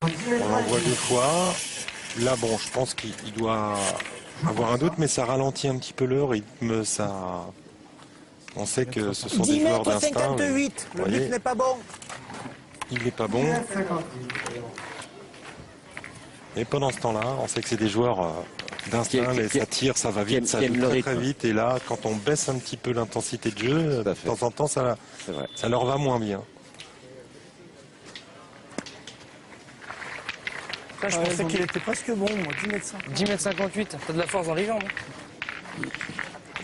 On l'envoie 2 fois. Là, bon, je pense qu'il doit avoir un doute, mais ça ralentit un petit peu le rythme. Ça... On sait que ce sont des joueurs d'instinct. 10,58 m, le but n'est pas bon. Il n'est pas bon. Et pendant ce temps-là, on sait que c'est des joueurs d'instinct, ça tire, ça va vite, ça joue très vite. Et là, quand on baisse un petit peu l'intensité de jeu, de temps en temps, ça leur va moins bien. Ça, je pensais qu'il était presque bon, moi, 10,58 m, t'as de la force dans les jambes.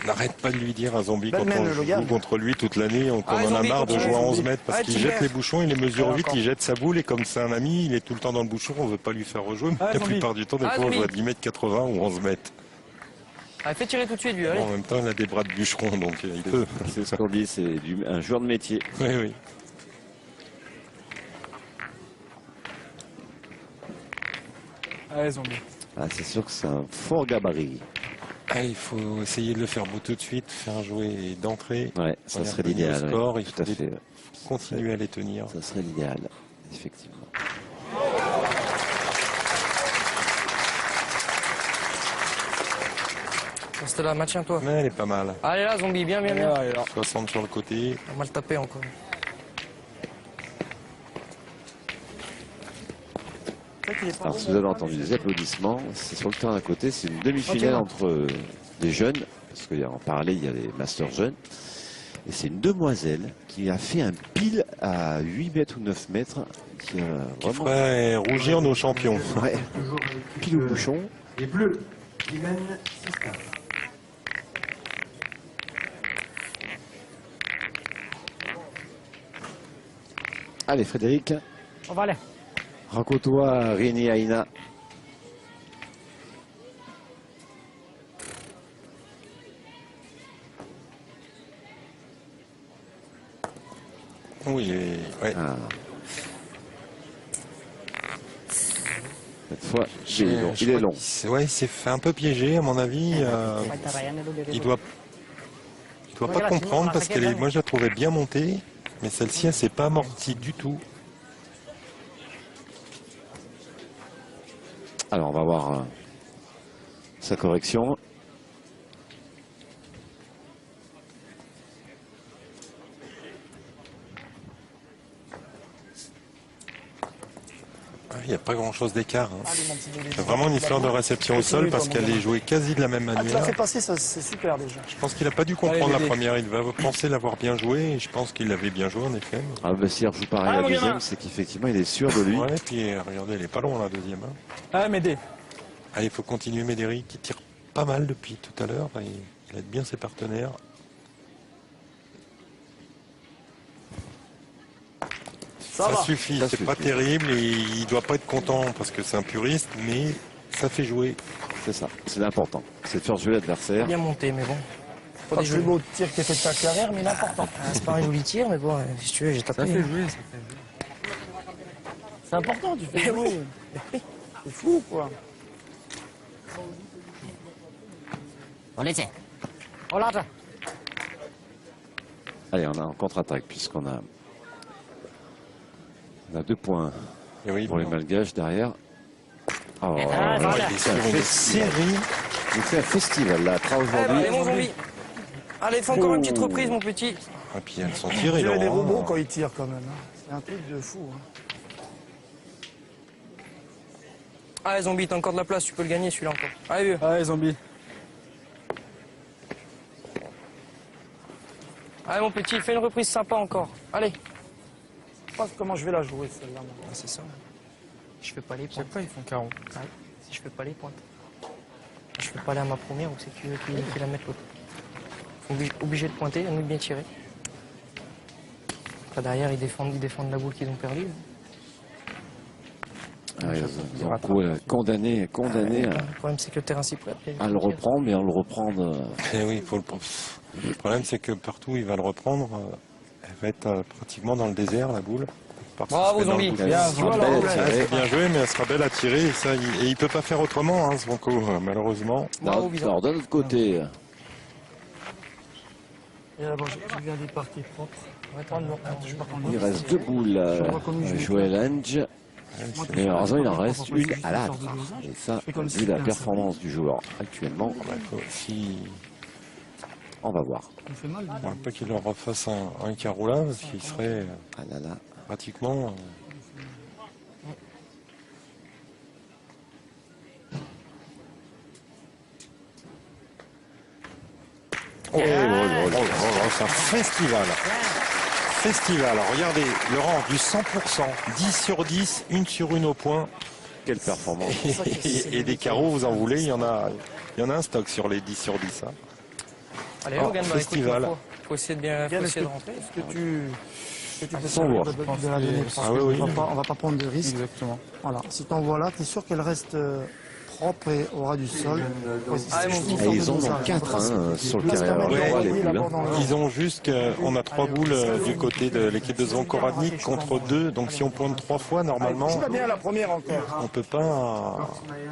N'arrête pas de lui dire à Zombie quand on joue contre lui toute l'année, qu'on en a marre de jouer à 11 mètres parce qu'il jette les bouchons, il les mesure vite, il jette sa boule et comme c'est un ami, il est tout le temps dans le bouchon, on veut pas lui faire rejouer, mais la plupart du temps, des fois on joue à 10,80 m ou 11 mètres. Fais tirer tout de suite lui, allez. En même temps, il a des bras de bûcheron, donc il peut. C'est ce qu'on dit, c'est un joueur de métier. Oui, oui. Allez, Zombie. Ah, c'est sûr que c'est un fort gabarit. Allez, il faut essayer de le faire bout tout de suite, faire jouer d'entrée. Ouais, ça serait l'idéal. Il faut continuer à les tenir. Ça serait l'idéal, effectivement. Reste là, maintiens-toi. Mais elle est pas mal. Allez là, Zombie, bien. 60 sur le côté. On va le taper encore. Alors, si vous avez entendu des applaudissements, c'est sur le terrain à côté, c'est une demi-finale entre des jeunes, parce qu'en parallèle, il y a les masters jeunes, et c'est une demoiselle qui a fait un pile à 8 mètres ou 9 mètres, qui ferait rougir nos champions. Ouais, pile au bouchon. Les bleus qui mènent 6-15. Allez, Frédéric. On va aller. Raconte-toi Rémi Aina. Oui, ouais. Ah. Cette fois, il est long. Ouais, il s'est fait un peu piéger, à mon avis. Il doit pas comprendre parce que moi, je la trouvais bien montée, mais celle-ci, elle s'est pas amortie du tout. Alors, on va voir sa correction. Il n'y a pas grand-chose d'écart. Hein. C'est vraiment une histoire de réception au sol parce qu'elle est jouée quasi de la même manière. Tu l'as fait passer, c'est super déjà. Je pense qu'il n'a pas dû comprendre la première. Il va penser l'avoir bien joué et je pense qu'il l'avait bien joué en effet. Ah, bah, si il rejoue pareil à la deuxième, c'est qu'effectivement, il est sûr de lui. Ouais, puis regardez, elle est pas loin la deuxième. Hein. Ah, Médé. Allez, il faut continuer Médéric qui tire pas mal depuis tout à l'heure. Il aide bien ses partenaires. Ça suffit, c'est pas terrible et il doit pas être content parce que c'est un puriste, mais ça fait jouer. C'est ça, c'est l'important, c'est de faire jouer l'adversaire. Bien monté, mais bon. Pas le plus beau tir qui est fait de ta carrière, mais il est important. C'est pas un joli tir, mais bon, si tu veux, j'ai tapé. Ça fait jouer, C'est important, tu fais jouer. C'est fou, quoi. On les tient. Allez, on a un contre-attaque puisqu'on a... On a 2 points pour les Malgaches derrière. Oh, c'est il fait un festival là, aujourd'hui. Allez, mon Zombie. Allez, fais encore une petite reprise, mon petit. Et puis elles sont tirées. Il y a des robots quand ils tirent quand même. C'est un truc de fou. Allez, Zombie, t'as encore de la place, tu peux le gagner celui-là encore. Allez, vieux. Allez, Zombie. Allez, mon petit, fais une reprise sympa encore. Allez. Je sais pas comment je vais la jouer celle-là. C'est ça. Je fais pas les pointes. Ils font 40. Ouais, si je fais pas les pointes. Je fais pas aller à ma première ou c'est qui la mettre l'autre. Obligé de pointer, à nous de bien tirer. Après derrière, ils défendent la boule qu'ils ont perdue. Ils ont condamné Le problème, c'est que le terrain s'y prête. à le reprendre, mais on le reprendre. Oui, le problème, c'est que partout il va le reprendre, elle va être pratiquement dans le désert, la boule. Bravo, Zombie. Bien joué, mais elle sera belle à tirer. Et il ne peut pas faire autrement, hein, Zvonko, malheureusement. Alors, d'un autre côté. Et là, je viens des parties propres. Il reste 2 boules à Joël Ange. Mais heureusement, il en reste une à l'âtre. Et ça, vu la performance du joueur actuellement, on va voir. Un peu qu'il leur refasse un carreau là, parce qu'il serait pratiquement... Oh, c'est un festival. Festival. Regardez, Laurent, du 100%, 10 sur 10, 1 sur 1 au point. Quelle performance. Et des carreaux, vous en voulez, il y en a un stock sur les 10 sur 10. Hein. Allez, Logan, festival. Il faut essayer de bien rentrer. Est-ce que tu peux Sans voir. de la donner parce Ah oui, oui. on va pas prendre de risques. Exactement. Voilà. Si tu envoies là, tu es sûr qu'elle reste propre et aura du sol. Et ils ont 4 sur le carré droit, les boules. Ils ont juste qu'on a 3 boules du côté de l'équipe de Zvonkoradnik contre 2. Donc si on pointe 3 fois, normalement, Joue bien la première encore. on peut pas...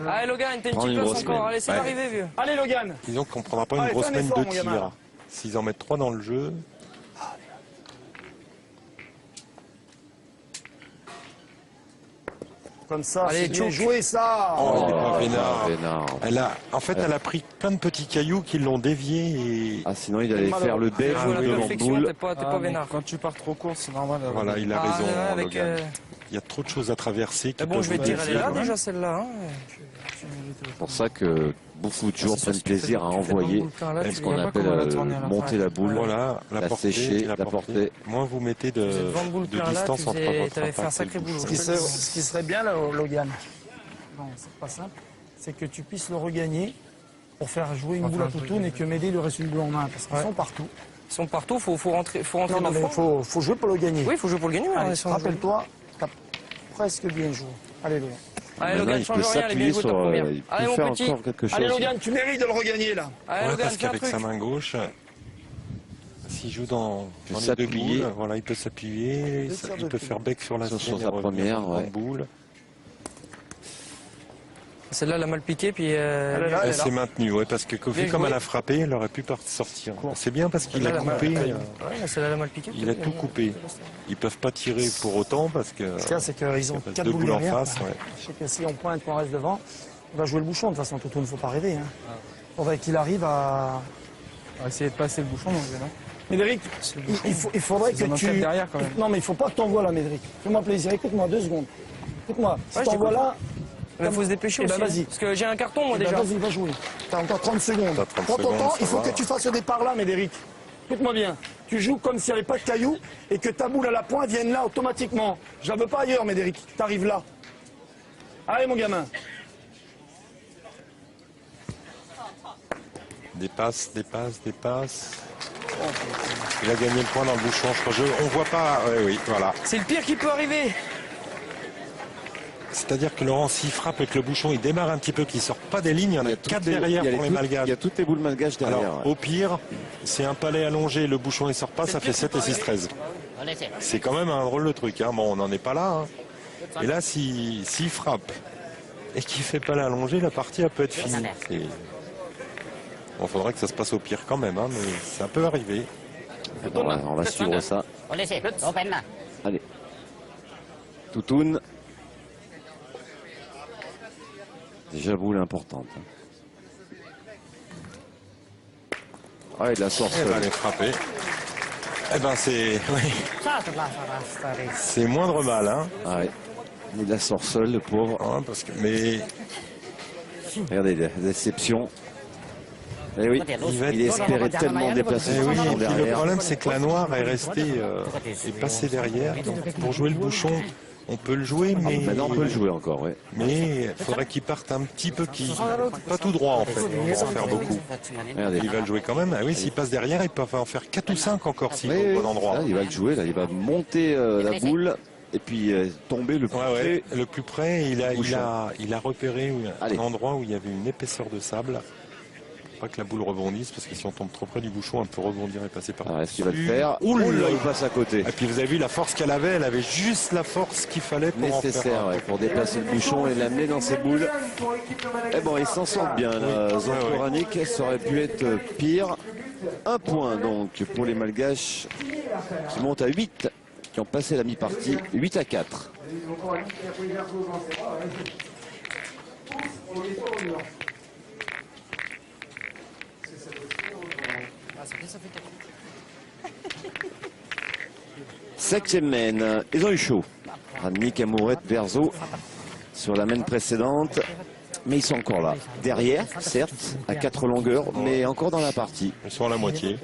Allez, Logan, t'as une Prends petite une place grosse encore. main. Allez, c'est arrivé, vieux. Allez Logan. Disons qu'on ne prendra pas une Allez, grosse fais un semaine effort, de mon gamin. tir. S'ils en mettent 3 dans le jeu... Comme ça, Allez, c'est bien Tchouk. joué ça. Oh, il est pas vénard. vénard. En fait, elle a pris plein de petits cailloux qui l'ont dévié et... Ah, sinon, il allait faire le bec Joue à la devant perfection, boule. t'es pas vénère. Quand tu pars trop court, c'est normal. Voilà, il a Ah, raison, ouais, avec, Logan. Il y a trop de choses à traverser. Qui bon, je vais peuvent tirer défier. là déjà celle-là. Hein. C'est pour ça que beaucoup de joueurs C'est sûr, prennent si tu fais- plaisir à tu fais envoyer dans le plein, là, ce tu qu'on vois pas appelle comment elle va tourner à la monter fin. la boule. Voilà, La sécher, la porter. Moins vous mettez Vous êtes devant le boule de plein là, distance tu entre faisais- votre t'avais fait un impact et sacré le boulot. bouchon. Ce qui serait bien là, Logan, non, c'est pas simple, c'est que tu puisses le regagner pour faire jouer une boule à toutoune et que Médé lui reste une boule en main, parce qu'ils sont partout. Ils sont partout, faut rentrer Non, non, deux mais fois. faut jouer pour le gagner. Oui, il faut jouer pour le gagner. mais Allez, on est sur un jeu. rappelle-toi, t'as presque bien joué. Allez, Logan. Allez, Maintenant, Logan, il peut change rien, elle est bien s'appuyer jouée ta sur... première. Il Allez, peut mon faire petit. encore quelque chose. Allez, Logan, tu mérites de le regagner là. Allez, Ouais, Logan, parce fais un qu'avec truc. sa main gauche, s'il joue dans les deux s'appuyer. boules, voilà, il peut s'appuyer, il peut faire bec sur la Sur sienne et sa revenir première, dans ouais. la boule. Celle-là, elle a mal piqué, puis Elle s'est maintenue, ouais, parce que Bien comme joué. elle a frappé, elle aurait pu sortir. C'est bien parce qu'il a Celle-là, coupé, Ouais, celle-là, elle a mal piqué. il a tout coupé. Ils peuvent pas tirer pour autant parce que Ce qu'il y a, c'est qu'ils ont parce que 4 deux boules boules en derrière. face. Ouais. Je sais que si on pointe, qu'on reste devant, on va jouer le bouchon. De toute façon, Toutoune, il ne faut pas rêver. Hein. Faudrait qu'il arrive à... On va essayer de passer le bouchon, donc non. Médéric, il faudrait Ils que en ont tu... quatre derrière, quand même. Non, mais il faut pas que tu envoies là, Médéric. Fais-moi plaisir, écoute-moi 2 secondes. Écoute-moi, si Ouais, tu je envoies t'écoute. là, Mais faut se dépêcher Eh ben, aussi. vas-y. Parce que j'ai un carton, moi, eh ben, déjà. vas-y, va jouer. T'as encore 30 secondes. T'as 30 Prends ton secondes, temps, ça il faut va. que tu fasses ce départ-là, Médéric. Écoute-moi bien. Tu joues comme s'il n'y avait pas de cailloux et que ta boule à la pointe vienne là automatiquement. Je la veux pas ailleurs, Médéric. Tu arrives là. Allez, mon gamin. Dépasse. Il a gagné le point dans le bouchon, je crois. On voit pas. Oui, voilà. C'est le pire qui peut arriver. C'est-à-dire que Laurent, s'il frappe avec le bouchon, il démarre un petit peu, qu'il sort pas des lignes. Il y en a 4 derrière pour les Il malgaches. y a toutes les boules malgaches derrière. Alors, au pire, c'est un palais allongé, le bouchon ne sort pas, ça fait 7 et 6, 13. C'est quand même un drôle de truc. Hein. Bon, on n'en est pas là. Hein. Et là, s'il frappe et qu'il fait palais allongé, la partie elle peut être finie. Bon, faudrait que ça se passe au pire quand même, hein, mais ça peut arriver. On va suivre ça. Allez. Toutoune. Déjà boule importante. Ah, il la sort Elle va seule. les frapper. Eh ben c'est... Oui. C'est moindre mal, hein. Ah ouais. Il la sort seul, le pauvre. Hein, parce que... Mais Regardez, la déception. Eh oui, il espérait tellement déplacer eh son oui, bouchon et puis le derrière. problème c'est que la noire est restée est passée derrière. Donc pour jouer le bouchon, on peut le jouer, mais Maintenant, on peut le jouer encore, oui. mais il faudrait qu'il parte un petit peu, pas tout droit en fait, pour en faire beaucoup. Regardez. Il va le jouer quand même. Ah oui, s'il passe derrière, il peut en faire 4 ou 5 encore s'il Oui, est au oui. bon endroit. Là, il va le jouer, là, il va monter la boule et puis tomber le plus Ouais, ouais. Le plus près, il a repéré Allez. un endroit où il y avait une épaisseur de sable. Pas que la boule rebondisse, parce que si on tombe trop près du bouchon, elle peut rebondir et passer par Alors, est-ce qu'il va le dessus. faire? Ouh là là. Il passe à côté. Et puis vous avez vu la force qu'elle avait juste la force qu'il fallait pour en Nécessaire faire. ouais, pour déplacer le bouchon et l'amener dans ses boules. Et bon, ils s'en sortent bien. Zvonkoradnik, ça aurait pu être pire. Un point donc pour les Malgaches qui montent à 8 qui ont passé la mi-partie 8-4. Septième main, ils ont eu chaud. Radnik, Amourette, Verzo sur la main précédente. Mais ils sont encore là. Derrière, certes, à 4 longueurs, mais encore dans la partie. Ils sont à la moitié.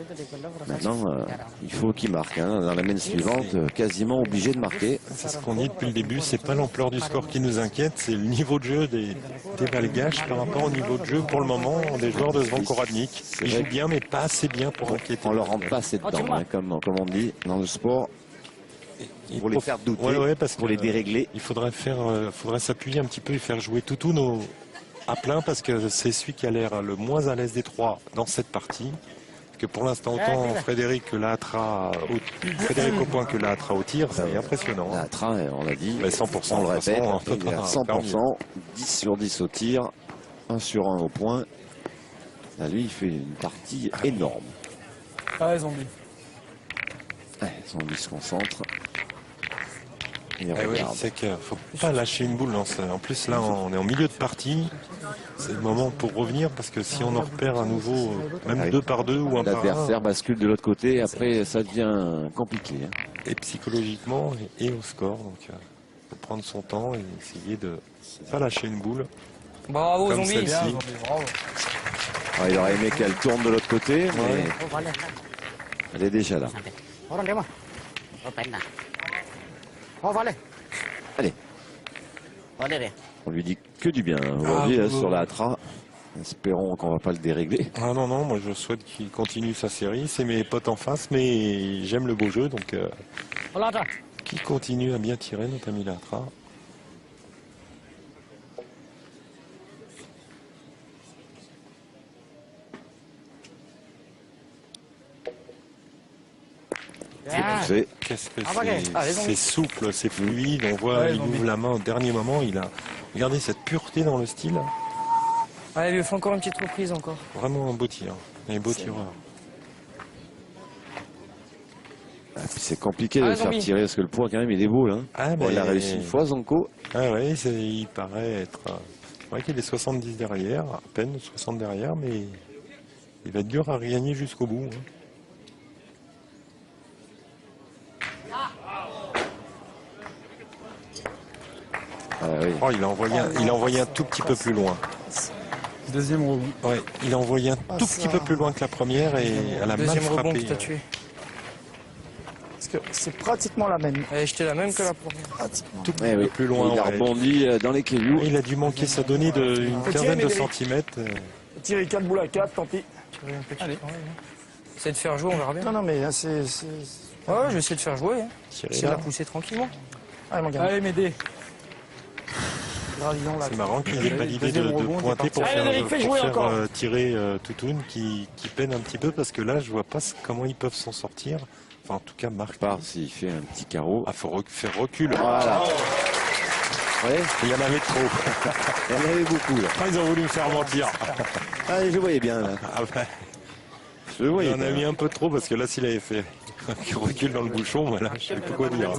Maintenant, il faut qu'ils marquent. Hein. Dans la main suivante, quasiment obligé de marquer. C'est ce qu'on dit depuis le début, c'est pas l'ampleur du score qui nous inquiète, c'est le niveau de jeu des Malgaches par rapport au niveau de jeu pour le moment des joueurs de Zvonko Radnik. Ils jouent bien, mais pas assez bien pour inquiéter. On leur rentre pas assez dedans, hein, comme on dit dans le sport. Pour les faire douter, ouais, parce pour les dérégler. Il faudrait s'appuyer un petit peu et faire jouer Toutoun à plein, parce que c'est celui qui a l'air le moins à l'aise des trois dans cette partie. Parce que pour l'instant, autant Frédéric Aupin que Laatra au tir, c'est impressionnant. Laatra, on l'a dit, 100%, on le répète, il est à 100%, 10 sur 10 au tir, 1 sur 1 au point. Là, lui, il fait une partie énorme. Ah, zombie. Zombie se concentre. Oui, c'est qu'il ne faut pas lâcher une boule. Non. En plus, là, on est en milieu de partie. C'est le moment pour revenir, parce que si on en repère à nouveau, même 2 par 2 ou 1 par 1. L'adversaire bascule de l'autre côté, après ça devient compliqué. Hein. Et psychologiquement et au score. Donc, il faut prendre son temps et essayer de ne pas lâcher une boule. Bravo, comme zombie. celle-ci. Bravo. Alors, il aurait aimé qu'elle tourne de l'autre côté, mais elle est déjà là. Allez. On lui dit que du bien aujourd'hui sur la Atra. Espérons qu'on va pas le dérégler. Ah non, moi je souhaite qu'il continue sa série. C'est mes potes en face, mais j'aime le beau jeu, donc qui continue à bien tirer, notre ami Laatra. Qu'est-ce que c'est souple, c'est fluide, on voit, il ouvre la main au dernier moment, il a regardez cette pureté dans le style. Ah, il lui fait encore une petite reprise encore. Vraiment un beau tir, un beau tireur. C'est compliqué de le faire tirer parce que le poids quand même il est beau là. Il a réussi une fois Zonko. Ah ouais, il paraît être. C'est vrai qu'il est 70 derrière, à peine 60 derrière, mais il va être dur à gagner jusqu'au bout. Hein. Oh, il a envoyé un tout petit peu plus loin. Deuxième rebond. Ouais, il a envoyé un tout petit peu plus loin que la première et elle a mal frappé. Rebond qui t'a tué. Parce que c'est pratiquement la même. J'étais la même que la première. Tout petit peu plus loin. Il a rebondi dans les cailloux. Il a dû manquer sa donnée d'une quinzaine de centimètres. Tirer 4 boules à 4, tant pis. Allez. Essaye de faire jouer, on verra bien. Non, mais là, c'est... Ouais, je vais essayer de faire jouer. Hein. Essayer de la pousser tranquillement. Allez, mon gars. Allez, m'aider. C'est marrant qu'il n'ait pas l'idée de pointer pour faire tirer Toutoun qui peine un petit peu, parce que là je vois pas comment ils peuvent s'en sortir. Enfin en tout cas Marc. Part s'il fait un petit carreau. Ah, faut faire recul. Voilà. Ouais. Il y en avait trop. Il y en avait beaucoup là. Ah, ils ont voulu me faire mentir. Ah, je voyais bien là. Ah, ouais. Je voyais. Il en a mis un peu trop, parce que là s'il avait fait un recul dans le bouchon, voilà, je sais plus quoi dire.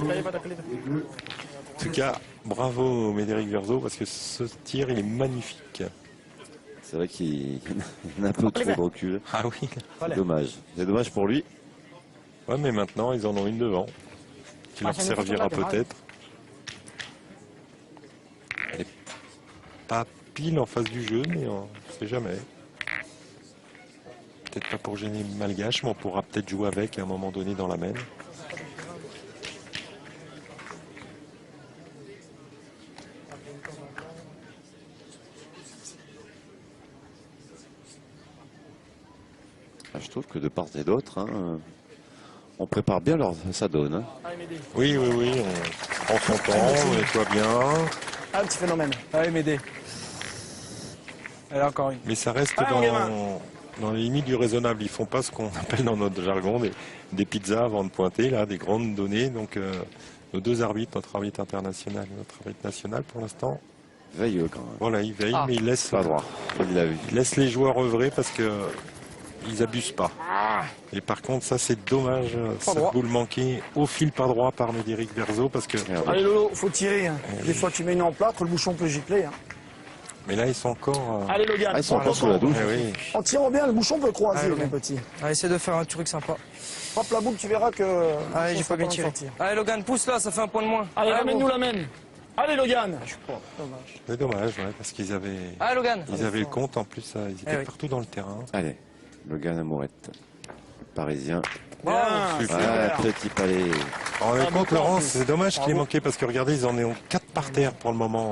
En tout cas, bravo Médéric Verzo, parce que ce tir il est magnifique. C'est vrai qu'il a un peu trop de recul. Ah oui. C'est dommage. C'est dommage pour lui. Ouais, mais maintenant ils en ont une devant, qui leur servira peut-être. Elle est pas pile en face du jeu, mais on ne sait jamais. Peut-être pas pour gêner Malgache, mais on pourra peut-être jouer avec à un moment donné dans la main. Je trouve que de part et d'autre, hein, on prépare bien sa donne. Hein. Oui, on prend son temps, on nettoie bien. Un petit phénomène. Allez, m'aider. Allez, encore une. Mais ça reste dans les limites du raisonnable. Ils font pas ce qu'on appelle dans notre jargon des pizzas avant de pointer, là, des grandes données. Donc nos deux arbitres, notre arbitre international et notre arbitre national pour l'instant. Veilleux quand même. Voilà, ils veillent, mais ils laissent pas droit. Ils laissent les joueurs œuvrer parce que ils abusent pas. Et par contre, ça c'est dommage, cette droit. boule manquée au fil par droit par Médéric Verzo, parce que... Allez Lolo, faut tirer. Hein. Des fois tu mets une en plâtre, le bouchon peut gicler. Hein. Mais là, ils sont encore... Allez Logan, Ah, ils sont encore sous la douche. Eh oui. en tirant bien, le bouchon peut croiser, Allez, mon Logan. petit. Allez, essaie de faire un truc sympa. Frappe la boule, tu verras que... Allez, j'ai ça pas bien va tiré. sortir. Allez, Logan, pousse là, ça fait un point de moins. Allez, ramène-nous gros. la main. Allez Logan. Dommage. C'est dommage, ouais, parce qu'ils avaient... Allez, Logan. Ils avaient le compte, en plus, ils étaient oui. partout dans le terrain. Allez, Logan Amourette, parisien. Bien, super. Ah, petit palais. En Ah, compte, beaucoup, en Laurent, plus. c'est dommage qu'il ait Bravo. manqué, parce que regardez, ils en ont 4 par terre pour le moment.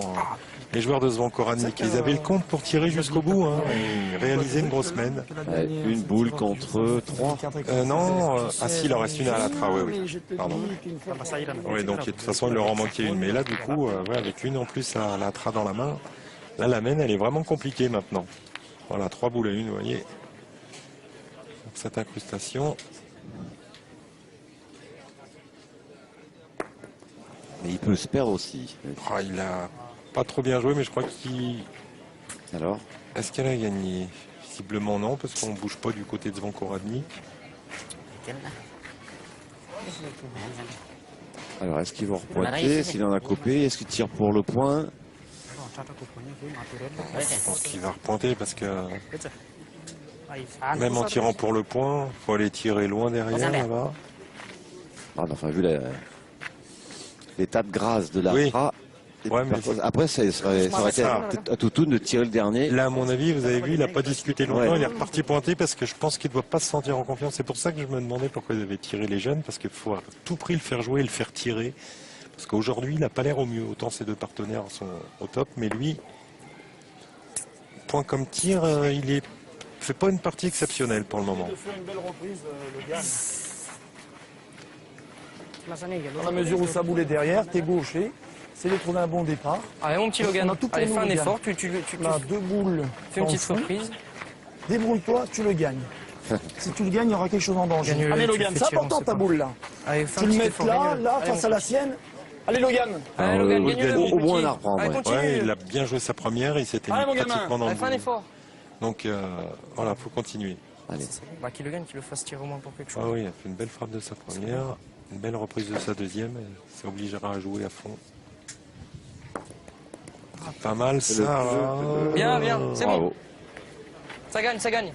Les joueurs de Zvankorani, ils avaient le compte pour tirer jusqu'au bout, hein, et réaliser une grosse mène. Ouais, une boule contre 3. Non, ah si, il en reste une à l'atra, oui. Pardon. Oui, donc de toute façon, il leur en manquait une. Mais là, du coup, ouais, avec une en plus à l'atra dans la main, là, la mène, elle est vraiment compliquée maintenant. Voilà, 3 boules à une, vous voyez. Donc, cette incrustation. Mais il peut se perdre aussi. Ah, il a pas trop bien joué, mais je crois qu'il... Alors, Est-ce qu'elle a gagné? Visiblement non, parce qu'on bouge pas du côté de Zvankorani. alors est-ce qu'ils vont repointer? S'il en a coupé, est-ce qu'il tire pour le point? Je pense qu'il va repointer parce que même en tirant pour le point, il faut aller tirer loin derrière là-bas. Ah, enfin, vu l'état de grâce de la Oui. Ra, Ouais, mais après, ça aurait été à Toutoun de tirer le dernier. là, à mon avis, vous avez vu, il n'a pas discuté longtemps, Ouais. il est reparti pointer parce que je pense qu'il ne doit pas se sentir en confiance. C'est pour ça que je me demandais pourquoi ils avaient tiré les jeunes, parce qu'il faut à tout prix le faire jouer et le faire tirer. Parce qu'aujourd'hui, il n'a pas l'air au mieux. Autant ses 2 partenaires sont au top, mais lui, point comme tir, il fait pas une partie exceptionnelle pour le moment. De faire une belle reprise, Logan. Dans la mesure où sa boule est derrière, t'es gaucher, c'est de trouver un bon départ. Allez, mon petit On Logan. a tout pour Allez, nous, fais un Logan. effort. Tu Là, 2 boules. fais une petite t'en fous. surprise. Débrouille-toi, tu le gagnes. Si tu le gagnes, il y aura quelque chose en danger. Gagne-le, Allez tu Logan, fais c'est tirer, on important sait ta pas. boule là. Allez, fais Tu un le petit mets effort, là, gagne-le. là, Allez, face mon à la petit. sienne. Allez Logan. Allez, Logan, oui, gagne-le. au mon moins, petit. on la reprend, Allez, ouais. continue. Ouais, il a bien joué sa première, il s'était Allez, mis mon gamin. pratiquement dans Allez, le fais un boule. effort. Donc voilà, faut continuer. Allez. Bah, qui le gagne, qu'il le fasse tirer au moins pour quelque chose. Ah oui, il a fait une belle frappe de sa première, une belle reprise de sa deuxième, et ça obligera à jouer à fond. Pas mal ça. Bien, bien, c'est bon. Bravo. Ça gagne, ça gagne.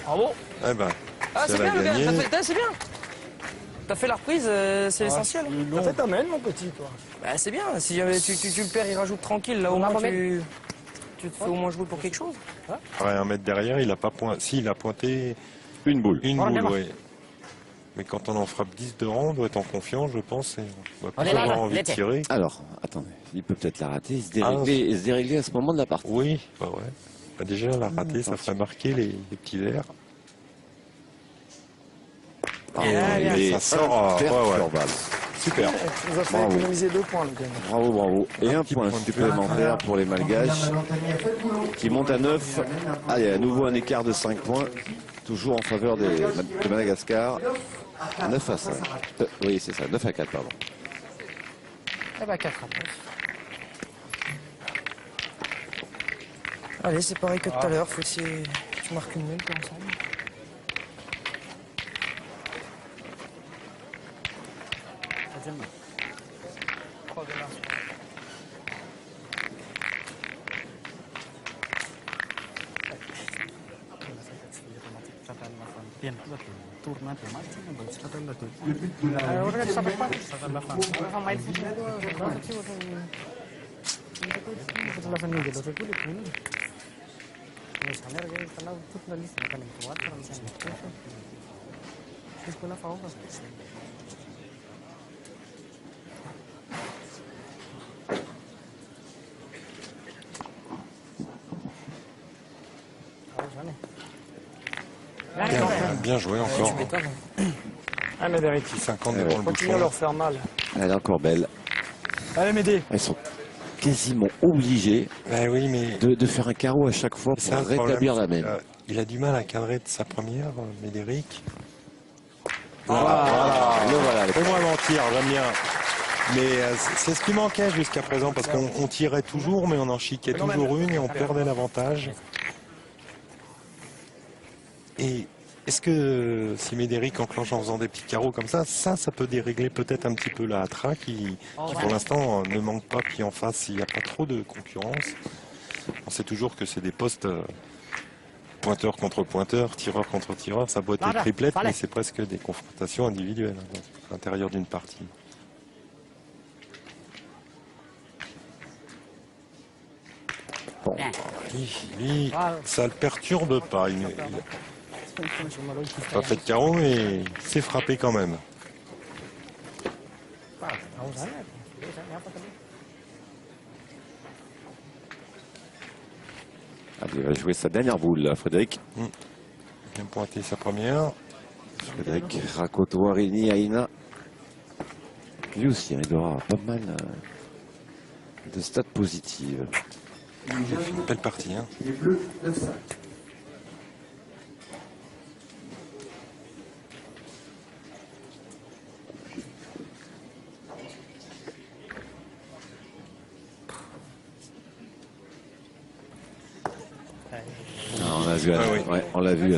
Bravo. Eh ben, Ah, si c'est elle a bien, Logan. gagné, C'est bien. T'as fait la reprise, c'est l'essentiel. T'as fait ta main, mon petit, toi. Bah, c'est bien. Si tu le perds, il rajoute tranquille. Là, au moins, tu te fais au moins jouer pour quelque chose. pareil, 1 mètre derrière, il a pas pointé. Si, il a pointé Une boule. une boule, oui. Mais quand on en frappe 10 de rang, on doit être en confiance, je pense, et on va plus avoir envie de tirer. Alors, attendez, il peut peut-être la rater et se dérégler à ce moment de la partie. Oui, bah ouais. Bah déjà, la rater, ça ferait marquer les petits verres. Ah, Et ça sort, ouais, ouais. perturbable. Super. Tu nous as fait Bravo. économiser 2 points, Logan. Bravo, bravo. Et un petit point point de supplémentaire pour les Malgaches qui montent à 9. Allez, à nouveau un écart de 5 points. Toujours en faveur de Madagascar. 9 à 5. Oui, c'est ça, 9 à 4, pardon. Eh bah, 4 après. Allez, c'est pareil que tout à l'heure. Faut essayer que tu marques une même comme ensemble. Bien joué encore. Ah, Médéric. 50 devant le Continue à bouchon. leur faire mal. Elle est encore belle. Allez, Médé. Elles sont quasiment obligées Ben oui, mais de faire un carreau à chaque fois c'est ça pour le problème. rétablir la même. Il a du mal à cadrer de sa première, Médéric. Voilà, le voilà. le- Fais-moi mentir, j'aime bien. Mais c'est ce qui manquait jusqu'à présent, parce qu'on tirait toujours, mais on en chiquait toujours une et on perdait l'avantage. Et est-ce que si Médéric enclenche en faisant des petits carreaux comme ça peut dérégler peut-être un petit peu la Atra qui pour l'instant ne manque pas, puis en face il n'y a pas trop de concurrence. On sait toujours que c'est des postes pointeur contre pointeur, tireur contre tireur, ça peut être des triplettes, mais c'est presque des confrontations individuelles à l'intérieur d'une partie. Bon, lui, ça le perturbe pas. Il n'a pas fait de carreau, mais il s'est frappé quand même. Allez, il va jouer sa dernière boule, là, Frédéric. Il vient pointer sa première. Frédéric Rakotoarini Aina. Lui aussi, il aura pas mal de stats positives. Une belle partie. Hein. Les Bleus, 9-5. On l'a vu, ouais, on l'a vu.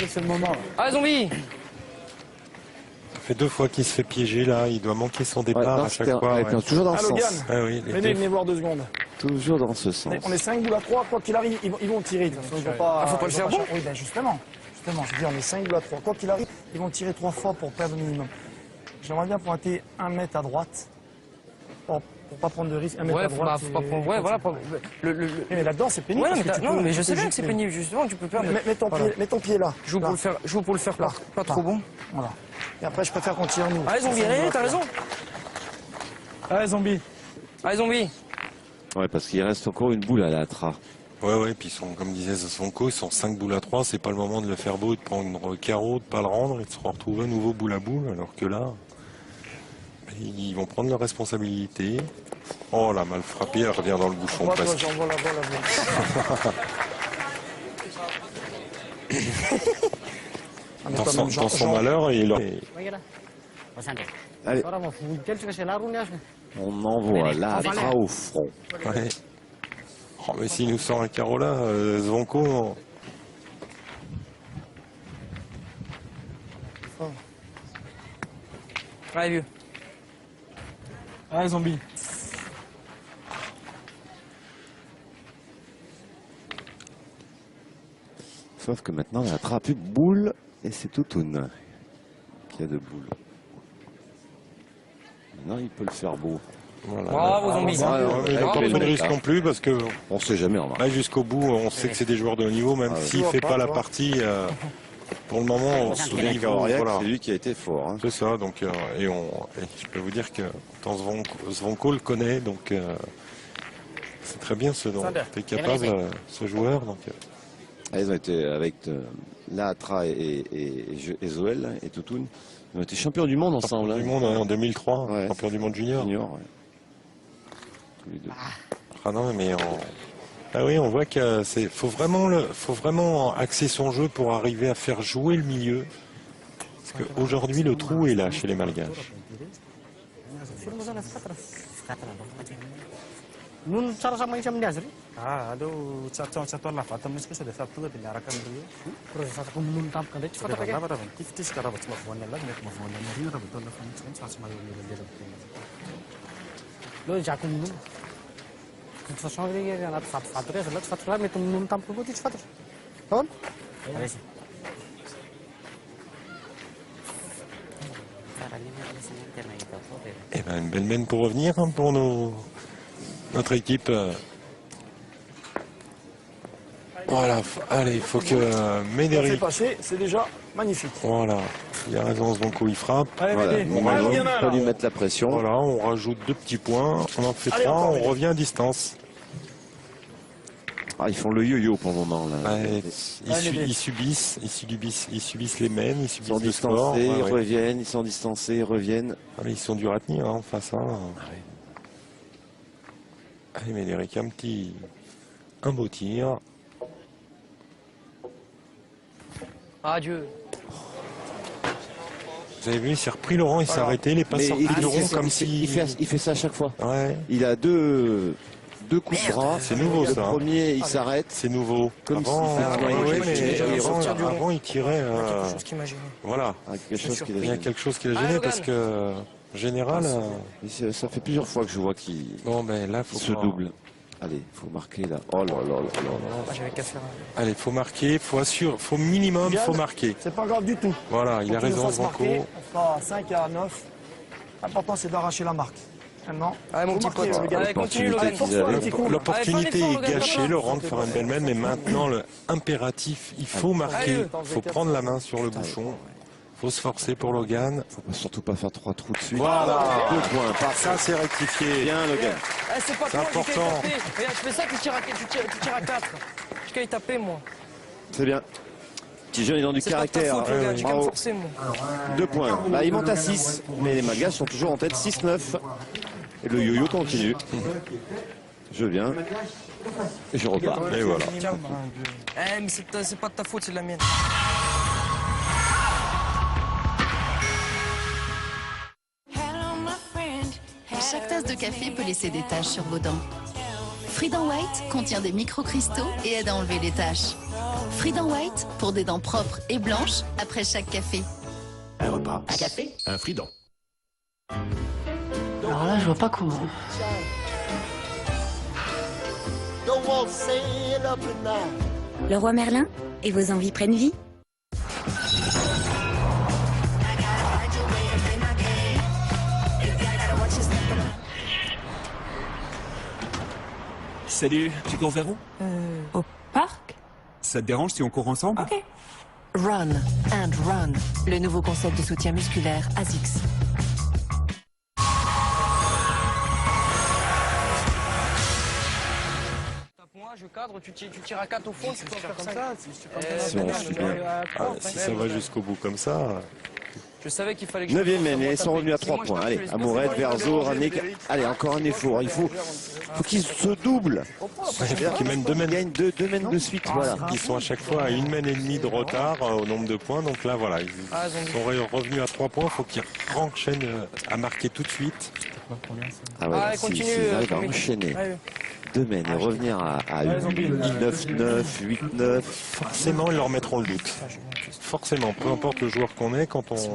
C'est le moment. Ah, zombie! Ça fait 2 fois qu'il se fait piéger là, il doit manquer son départ à chaque fois. Ouais, toujours dans ce Logan, sens. Ah oui, venez voir 2 secondes. Toujours dans ce sens. On est 5 boules à 3, quoi qu'il arrive, ils vont tirer. Faut pas le faire bon. Oui, ben justement, je dis on est 5 boules à 3. Quoi qu'il arrive, ils vont tirer 3 fois pour perdre le minimum. J'aimerais bien pointer 1 mètre à droite. Pour pas prendre de risque, 1 mètre à droite. Faut pas prendre. Ouais, voilà. Mais là-dedans, c'est pénible. Ouais, parce que non, mais je sais peux bien que c'est pénible, justement, tu peux perdre. Mets ton pied là. Joue pour le faire pas trop bon. Voilà. Et après, je préfère qu'on tire nous. Allez, zombie, allez, t'as raison. Allez, zombie. Allez, zombie. Ouais, parce qu'il reste encore une boule à la Atra. Ouais, puis comme disait Zonko, ils sont 5 boules à 3, c'est pas le moment de le faire beau, de prendre carreau, de pas le rendre et de se retrouver à nouveau boule à boule, alors que là, ils vont prendre leurs responsabilités. Oh là, mal frappé, elle revient dans le bouchon presque. J'envoie la balle Dans son malheur, il Allez. On envoie la Atra au front. Ouais. Oh, mais s'il nous sort un carreau là, Zvonko. Allez, vieux. Allez, zombie. Sauf que maintenant, la Atra a plus de boule et c'est Toutoun qui a de boules. Maintenant, il peut le faire beau. Voilà. Bravo, zombie. Il n'a pas pris de risque non plus parce que On sait jamais, on va. là, jusqu'au bout, on sait que c'est des joueurs de haut niveau, même s'il ne fait pas la partie. Pour le moment, on se dit C'est lui qui a été fort. Hein. C'est ça, donc, et je peux vous dire que Zvonko le connaît, donc c'est très bien ce dont est capable ce joueur. Donc, Ils ont été avec la Atra et Zoel et Toutoun. Ils ont été champions du monde ensemble. champion du monde en 2003, Ouais. champion du monde junior. Junior, ouais. Tous les deux. Ah non, mais ah oui, on voit que faut vraiment axer son jeu pour arriver à faire jouer le milieu. Parce qu'aujourd'hui, le trou est là chez les Malgaches. Nun cara sama siya mendias rin. Aduh, satu lah, Fatam ni sudah satu ke tindakan dulu. Proses aku menuntam kan dia cepat pakai. Apa nih? Tifti sekarang buat semua phone lah, mau phone lah. Ini udah betul lah, kan sama sama yang dia. Lo jaku menun. Kita sama dia kan ada satu ya, satu lah itu menuntam dulu di cepat. Kan? Ada sih. Eh ben, une belle mène pour revenir hein, pour notre équipe. Voilà, allez, il faut que C'est Médéric. passé, c'est déjà magnifique. Voilà, il a raison, Zvonko, il frappe. Allez, Voilà, Médé. on va lui mettre la pression. Voilà, on rajoute 2 petits points, on en fait Allez, 3, encore, on Médé. revient à distance. Ah, ils font le yo-yo pour le moment. Là. Ouais, Médé. ils subissent les mènes, ils Ils subissent sont le score. distancés, Ouais, ils ouais. reviennent, ils sont distancés, ils reviennent. Ah, mais ils sont durs à tenir hein, en face. Hein. Allez, Médéric, un beau tir. Adieu. Vous avez vu, il s'est repris Laurent, il s'est arrêté, il est pas Mais sorti de rond comme il si. fait ça à chaque fois. Ouais. Il a deux deux coups de bras. C'est nouveau, le ça. Le premier, il s'arrête. C'est nouveau. Comme avant, il tirait. Quelque chose qui m'a gêné. Voilà. Il y a quelque chose qui l'a gêné parce que, en général. Ça fait plusieurs fois que je vois qu'il se double. Allez, il faut marquer là. Oh là là là là. J'avais qu'à faire. Allez, faut marquer, faut minimum, faut marquer. C'est pas grave du tout. Voilà, il a raison, Zanko. On fera 5 à 9. L'important, c'est d'arracher la marque. Maintenant, allez, mon petit pote. Allez, continue, Logan. L'opportunité est gâchée, Laurent, de faire une belle main, mais maintenant, l'impératif, il faut marquer, il faut prendre la main sur le bouchon. Faut se forcer pour Logan. Faut surtout pas faire 3 trous de suite. Voilà. 2 points. Ça, c'est rectifié. Bien, Logan. C'est important. Regarde, je fais ça, tu tires à 4. Je vais taper, moi. C'est bien. Petit jeune, ils ont du caractère. Tu vas me forcer, moi. 2 points. Là, il monte à 6. Mais les Malgaches sont toujours en tête. 6-9. Et le yo-yo continue. Je viens. Et je repars. Et voilà. Mais c'est pas de ta faute, c'est de la mienne. Chaque tasse de café peut laisser des taches sur vos dents. Freedom White contient des micro-cristaux et aide à enlever les taches. Freedom White pour des dents propres et blanches après chaque café. Un repas, un café, un Freedom. Alors là, je vois pas comment. Le roi Merlin et vos envies prennent vie. Salut, tu cours vers où? Au parc? Ça te dérange si on court ensemble? Ok. Run and Run, le nouveau concept de soutien musculaire ASICS. Moi, je cadre, tu tires à 4 au fond, tu peux faire comme ça. Si ça va jusqu'au bout comme ça. Je savais qu'il fallait que 9e année, ils sont revenus à 3 points. Allez, Amourette, Verzo, Rannick. Allez, encore un effort. Il faut qu'ils se doublent. Qu'ils mènent 2 mènes. Deux mènes de suite. Voilà. Ils sont à chaque fois à 1 mène et demie de retard au nombre de points. Donc là, voilà, ils sont revenus à 3 points. Il faut qu'ils enchaînent à marquer tout de suite. Ah ouais, s'ils arrivent à enchaîner 2 mènes et revenir à 9-9, 8-9. Forcément, ils leur mettront le doute. Forcément, peu importe le joueur qu'on est, quand on sent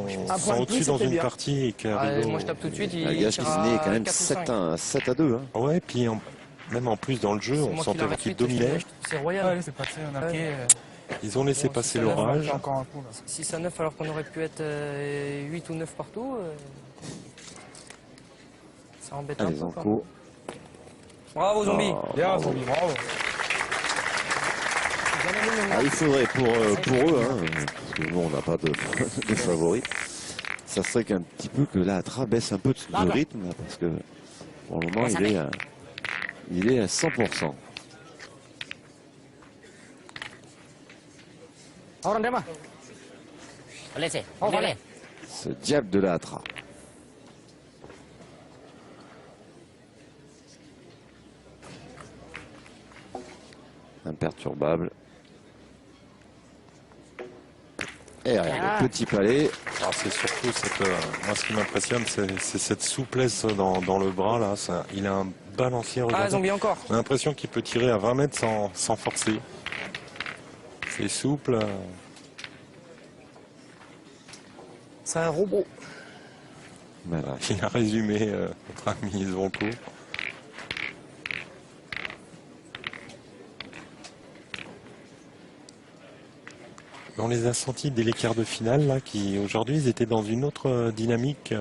au-dessus dans une partie et qu'arrive. Moi, je tape tout de suite. Le gage qui est quand même 7-2. Hein. Ouais, puis même en plus dans le jeu, on sentait qu'ils dominaient. C'est royal. Ils ont laissé passer l'orage. 6 à 9 alors qu'on aurait pu être 8 ou 9 partout. Ça embête un peu. Zanko. Bravo, Zombie. Bien, Zombie, bravo. Il faudrait pour eux, hein, parce que nous on n'a pas de favoris, ça serait qu'un petit peu que l'Atra baisse un peu de rythme, là, parce que pour le moment il est à 100%. Ce diable de l'Atra. Imperturbable. Et regarde, le petit palais. C'est surtout moi ce qui m'impressionne, c'est cette souplesse dans le bras là. Il a un balancier. Zombie encore. On a l'impression qu'il peut tirer à 20 mètres sans forcer. C'est souple. C'est un robot. Voilà. Il a résumé notre ami Zanko. On les a sentis dès les quarts de finale, là, qui aujourd'hui ils étaient dans une autre dynamique